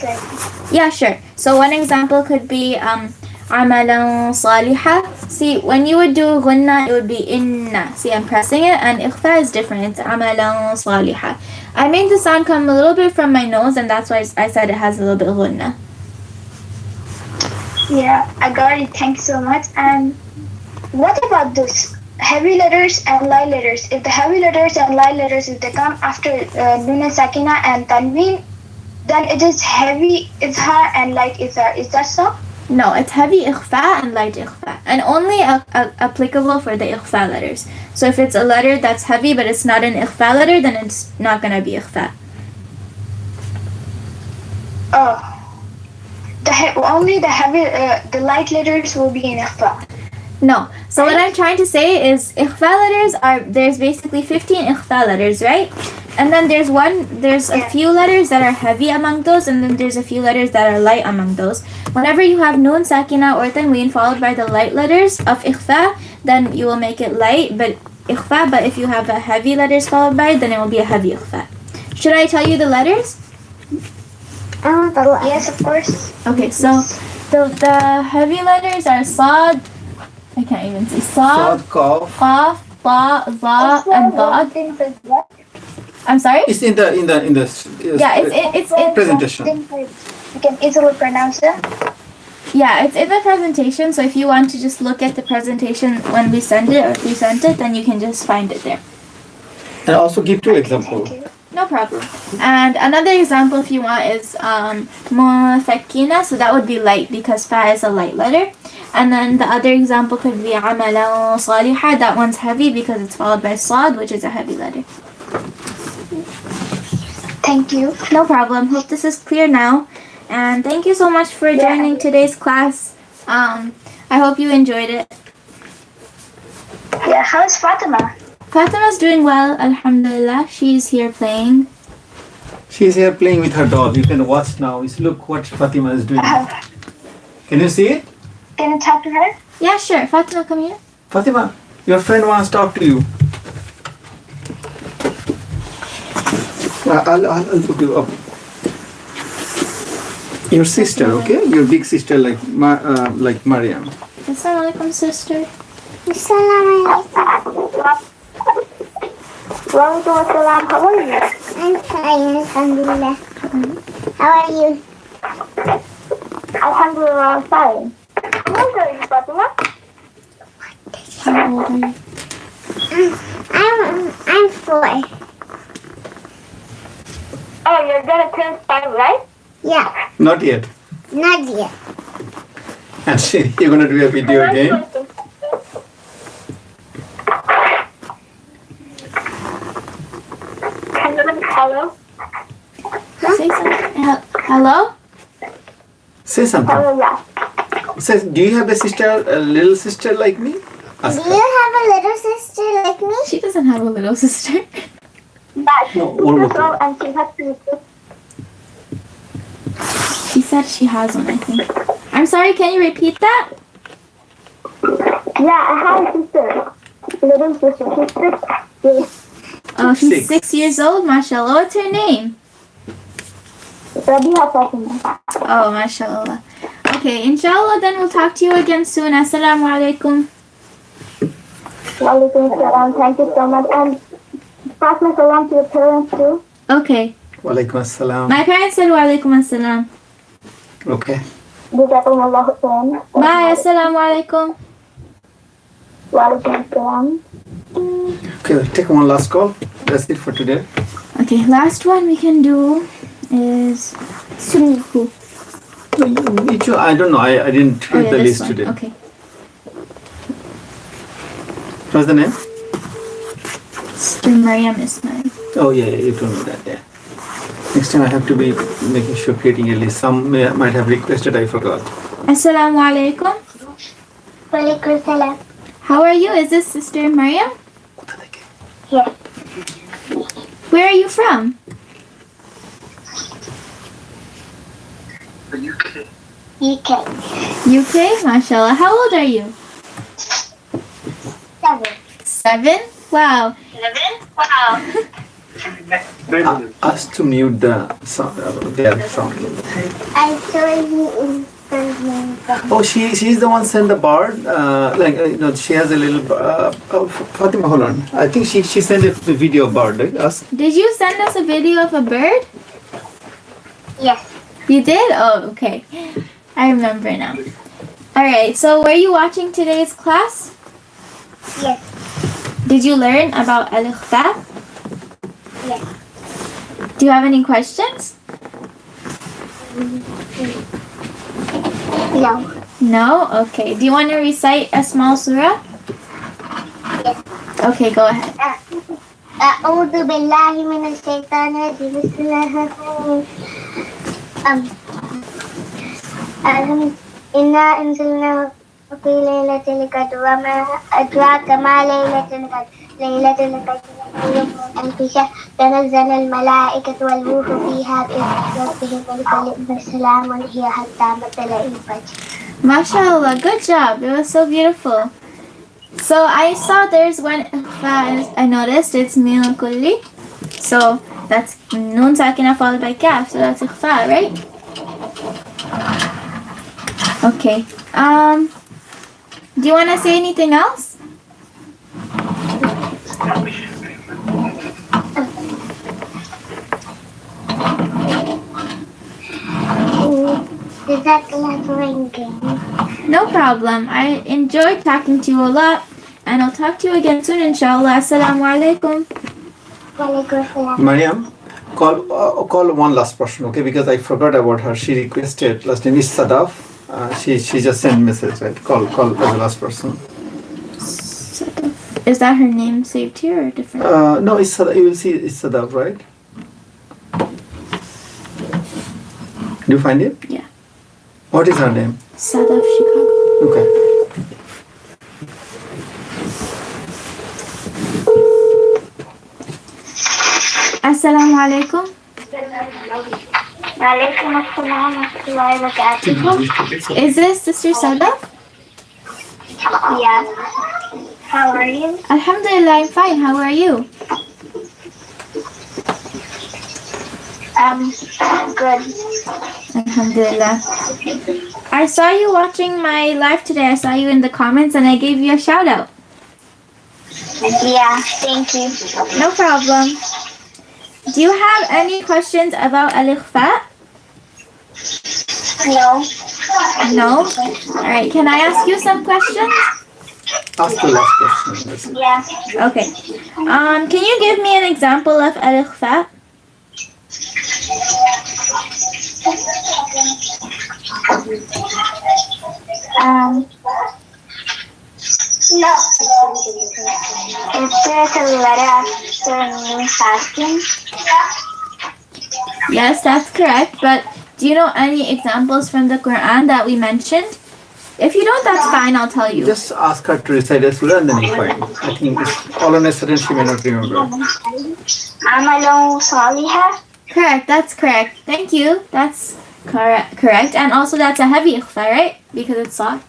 Yeah, sure. So one example could be amalan saliha. See, when you would do ghunna, it would be inna. See, I'm pressing it, and ikhfa is different. It's amalan saliha. I made the sound come a little bit from my nose, and that's why I said it has a little bit ghunna. Yeah, I got it. Thanks so much. And what about those heavy letters and light letters? If the heavy letters and light letters, if they come after nun and sakina and tanween, then it is heavy izhar and light izhar. Is that so? No, it's heavy ikhfa and light ikhfa, and only applicable for the ikhfa letters. So if it's a letter that's heavy but it's not an ikhfa letter, then it's not gonna be ikhfa. Oh, only the heavy, the light letters will be in ikhfa. No. So what I'm trying to say is ikhfa letters there's basically 15 ikhfa letters, right? And then there's a few letters that are heavy among those, and then there's a few letters that are light among those. Whenever you have noon, sakina, or tanween followed by the light letters of ikhfa, then you will make it light, but ikhfa. But if you have a heavy letters followed by it, then it will be a heavy ikhfa. Should I tell you the letters? I want the light. Yes, of course. Okay, so the heavy letters are sad. I can't even see sad, Qaf. qaf, ta, za, and dad. I'm sorry. It's in the Yeah, it's in presentation. You can easily pronounce it. Yeah, it's in the presentation, so if you want to just look at the presentation when we send it, or if we sent it, then you can just find it there. And also give two examples. Thank you. No problem. And another example if you want is mufakkina, so that would be light because fa is a light letter. And then the other example could be amalan saliha, that one's heavy because it's followed by sad, which is a heavy letter. Thank you. No problem. Hope this is clear now. And thank you so much for joining today's class. I hope you enjoyed it. Yeah, how's Fatima? Fatima's doing well, alhamdulillah. She's here playing. She's here playing with her doll. You can watch now. Look what Fatima is doing. Can you see it? Can you talk to her? Yeah, sure. Fatima, come here. Fatima, your friend wants to talk to you. I'll put you up. Your sister, okay? Your big sister, like Maryam. Assalamu alaikum, sister. Assalamualaikum. Waalaikumsalam. How are you? I'm fine, alhamdulillah. How are you? Alhamdulillah, I'm fine. How old are you, Fatima? How old are you? I'm 4. Oh, you're gonna turn 5, right? Yeah, Not yet. not yet. And you're gonna do a video game. Hello? Say something. Hello? Say something. Hello, yeah. Says, do you have a little sister like me? Ask Do her. you have a little sister like me? She doesn't have a little sister. But she's No, 6 one years more old and she has to be She said she has one, I think. I'm sorry, can you repeat that? Yeah, I have a sister. Little sister. She's 6 years. Oh, she's Six. 6 years old, mashallah. What's her name? Rabiha Fatima. Oh, mashallah. Okay, inshallah, then we'll talk to you again soon. Assalamu alaikum. Walaikum salam. Thank you so much. And pass my salam to your parents too. Okay. Walaikum assalam. My parents said wa alaikum assalam. Okay. Jazakumullahu khairan. Bye. Assalamu alaikum. Walaikum salam. Okay, we'll take one last call. That's it for today. Okay, last one we can do is Sunniku. I don't know. I didn't read the this list one. today. Okay. What's the name? Sister Maryam Ismail. Oh yeah, you told me that. Yeah. Next time I have to be making sure creating a list. Some might have requested. I forgot. Assalamu alaikum. Walaikum salam. How are you? Is this Sister Maryam? Yes. Where are you from? UK. UK? Mashallah. How old are you? 7. 7? Wow. Ask to mute the sound. Their sound. I told you in the Oh, she's the one sent the bird. She has a little. Fatima, hold on. I think she sent a video of bird. Right? Ask. Did you send us a video of a bird? Yes. You did? Oh, okay. I remember now. Alright, so were you watching today's class? Yes. Did you learn about al-ikhfa? Yes. Do you have any questions? No. No? Okay. Do you want to recite a small surah? Yes. Okay, go ahead. أعوذ بالله من الشيطان الرجيم بسم الله الرحمن الرحيم إنا أنزلناه في ليلة القدر وما أدراك ما ليلة القدر ليلة القدر خير من ألف شهر تنزل الملائكة والروح فيها بإذن ربهم من كل أمر سلام هي حتى مطلع الفجر. MashaAllah, good job. It was so beautiful. So I saw there's one ikhfa I noticed. It's Mil Kulli. So that's Nun Sakina followed by Kaf. So that's ikhfa, right? Okay. Do you want to say anything else? Jazakallah for ringing. No problem. I enjoyed talking to you a lot. And I'll talk to you again soon, inshallah. Assalamu alaikum. Walaikum salam. Maryam, call one last person, okay? Because I forgot about her. She requested last name is Sadaf. She just sent message, right? Call as the last person. Is that her name saved here or different? No, it's Sadaf. You will see it's Sadaf, right? Do you find it? Yeah. What is her name? Sadaf Chicago. Okay. Assalamu alaikum. Walaikum assalam wa rahmatullahi wa barakatuh. Is this Sister Sadaf? Yeah. How are you? Alhamdulillah, I'm fine. How are you? Good. Alhamdulillah. I saw you watching my live today. I saw you in the comments and I gave you a shout out. Yeah, thank you. No problem. Do you have any questions about al-ikhfa? No. No? Alright, can I ask you some questions? Ask the last question. That's it. Yeah. Okay. Can you give me an example of al-ikhfa? No. Is there a letter after me fasting? Yes, that's correct. But do you know any examples from the Quran that we mentioned? If you don't, that's fine. I'll tell you. Just ask her to recite a surah and then you find it. I think it's all on a sudden she may not remember. Amalon Salihah? Correct. That's correct. Thank you. That's correct. And also that's a heavy ikhfa, right? Because it's soft.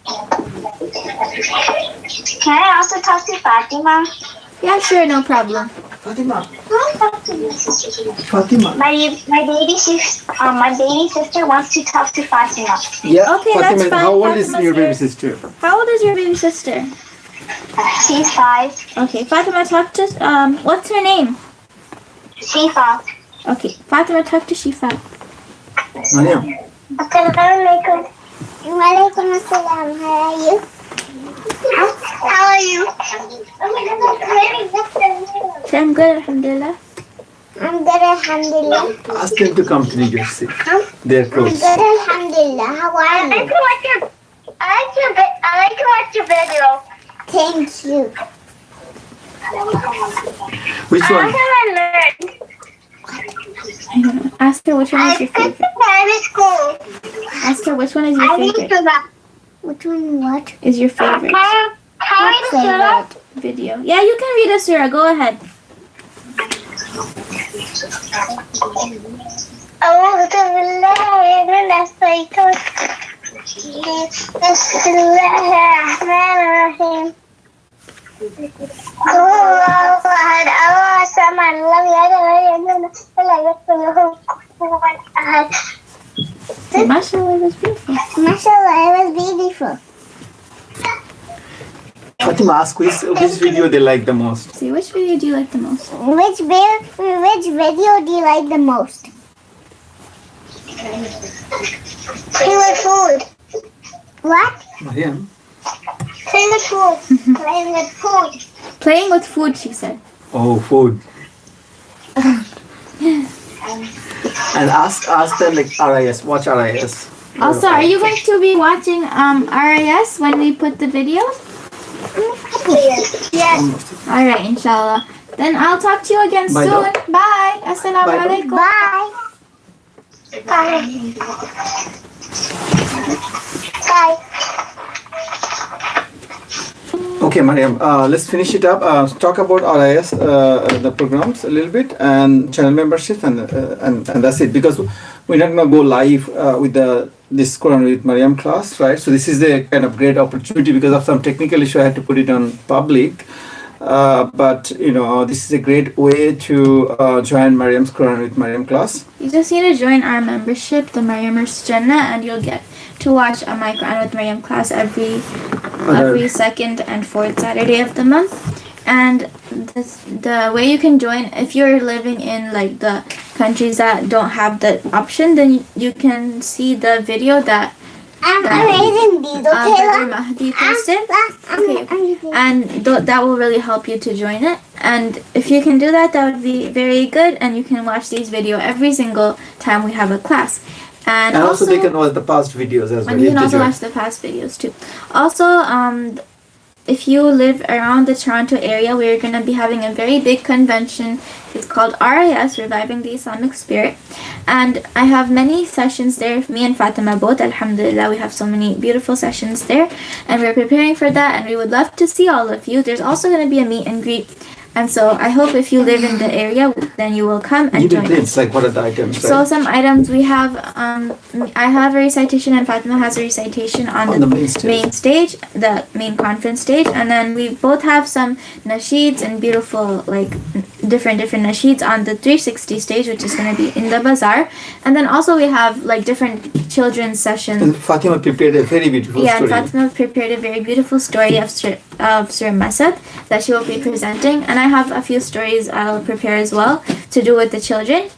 Can I also talk to Fatima? Yeah, sure. No problem. Fatima. Fatima. My baby sister wants to talk to Fatima. Yeah. Okay, Fatima, that's fine. how old is Fatima's your baby here. sister? How old is your baby sister? She's 5. Okay, Fatima, talk to what's her name? Shifa. Okay, Fatima, talk to Shifa. Maryam. Assalamualaikum. Walaikum assalam. How are you? How are you? Say, I'm good, alhamdulillah. I'm good, alhamdulillah. Ask them to come to New York City. They're I'm close. good, alhamdulillah. How are I you? like to watch your video. Thank you. Which one? I learned. I don't know. Ask her which one is your favorite. Private school. Ask her which one is your favorite. Which one? What? Is your favorite favorite video? Yeah, you can read us, Surah. Go ahead. أعوذ بالله من الشيطان الرجيم. بسم الله الرحمن الرحيم. الله أحد الله الصمد لم يلد ولم يولد ولم يكن له كفوا أحد. Mashallah, it was beautiful. Mashallah, it was beautiful. Fatima, ask which video they like the most. See, which video do you like the most? Which video do you like the most? Favorite food. What? Maryam. Favorite food. Favorite food. Playing with food, she said. Oh, food. And ask them like RIS. Watch RIS. Also, are you going to be watching RIS when we put the videos? Yes. Alright, inshallah. Then I'll talk to you again Bye, soon. dog. Bye. Assalamu Bye, dog. alaikum. Bye. Bye. Bye. Okay, Maryam, let's finish it up. Talk about RIS, the programs a little bit, and channel memberships, and that's it. Because we're not gonna go live with this Quran with Maryam class, right? So this is a kind of great opportunity because of some technical issue. I had to put it on public, but this is a great way to join Maryam's Quran with Maryam class. You just need to join our membership, the Maryamers Jannah, and you'll get to watch my Quran with Maryam class every second and fourth Saturday of the month. And the way you can join, if you're living in like the countries that don't have the option, then you can see the video that I'm raising these, Brother Mahdi posted. Okay. And that will really help you to join it. And if you can do that, that would be very good. And you can watch these videos every single time we have a class. And also they can watch the past videos as well. And you can also watch the past videos too. Also, if you live around the Toronto area, we're going to be having a very big convention. It's called RIS, Reviving the Islamic Spirit. And I have many sessions there, me and Fatima both. Alhamdulillah, we have so many beautiful sessions there. And we're preparing for that, and we would love to see all of you. There's also going to be a meet and greet. And so I hope if you live in the area, then you will come and join us. Like what are the items? Right? So some items we have, I have a recitation and Fatima has a recitation on the main stage, the main conference stage. And then we both have some nasheeds and beautiful, like different nasheeds on the 360 stage, which is going to be in the bazaar. And then also we have like different children's sessions. And Fatima prepared a very beautiful story. Yeah, and Fatima prepared a very beautiful story of Surah Masad that she will be presenting. And I have a few stories I'll prepare as well to do with the children.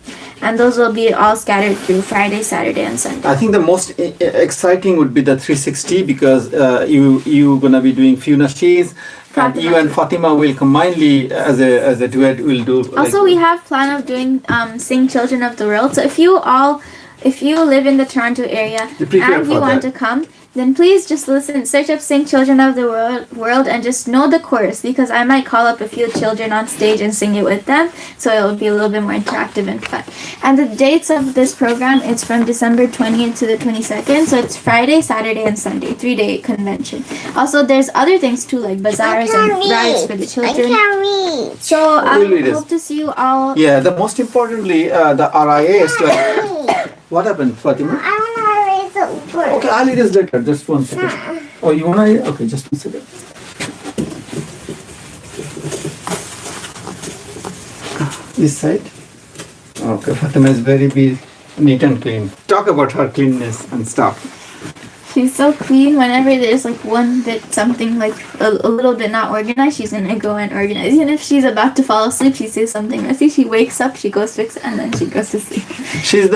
And those will be all scattered through Friday, Saturday, and Sunday. I think the most exciting would be the 360 because you're going to be doing few nasheeds. And you and Fatima will combinedly, as a duet, will do. Also, we have plan of doing Sing Children of the World. So if you live in the Toronto area and you want to come, then please just listen, search up Sing Children of the World and just know the chorus, because I might call up a few children on stage and sing it with them, so it will be a little bit more interactive and fun. And the dates of this program, it's from December 20th to the 22nd, so it's Friday, Saturday, and Sunday, 3-day convention. Also, there's other things too, like bazaars and rides for the children. I can't read. So I hope to see you all. Yeah, the most importantly, the RIS. What happened, Fatima? I want to read the word. Okay, I'll read this later. Just 1 second. Oh, you want to? Okay, just 1 second. This side. Okay, Fatima is very neat and clean. Talk about her cleanness and stuff. She's so clean. Whenever there's like one bit, something like a little bit not organized, she's gonna go and organize. Even if she's about to fall asleep, she sees something messy, she wakes up, she goes fix it, and then she goes to sleep. She's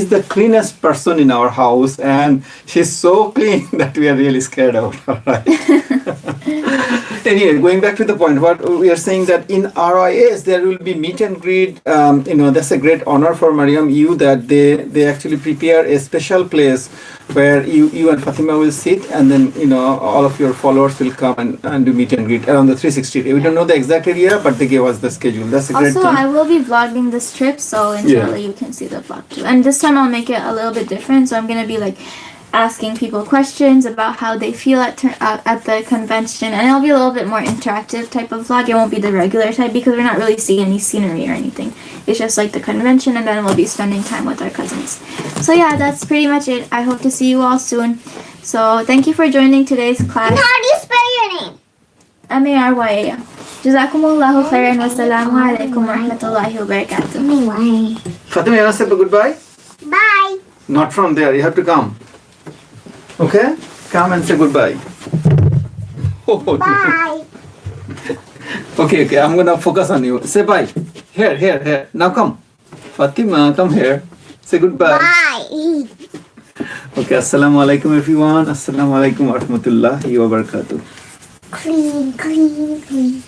the cleanest person in our house, and she's so clean that we are really scared of her. Right? Anyway, going back to the point, what we are saying that in RIS there will be meet and greet. That's a great honor for Maryam, that they actually prepare a special place where you and Fatima will sit, and then all of your followers will come and do meet and greet around the 360 day. We don't know the exact area, but they gave us the schedule. That's a great Also, thing. I will be vlogging this trip, so inshallah you can see the vlog too. And this time I'll make it a little bit different. So I'm gonna be like asking people questions about how they feel at the convention, and it'll be a little bit more interactive type of vlog. It won't be the regular type because we're not really seeing any scenery or anything. It's just like the convention, and then we'll be spending time with our cousins. So yeah, that's pretty much it. I hope to see you all soon. So thank you for joining today's class. And how do you spell your name? Maryam. Jazakumullahu khairan wa salamu alaikum wa rahmatullahi wa barakatuh. Anyway. Fatima, you want to say goodbye? Bye. Not from there. You have to come. Okay? Come and say goodbye. Oh, no. Bye. Okay. I'm gonna focus on you. Say bye. Here. Now come. Fatima, come here. Say goodbye. Bye. Okay. Assalamu alaikum, everyone. Assalamu alaikum wa rahmatullahi wa barakatuh. Clean.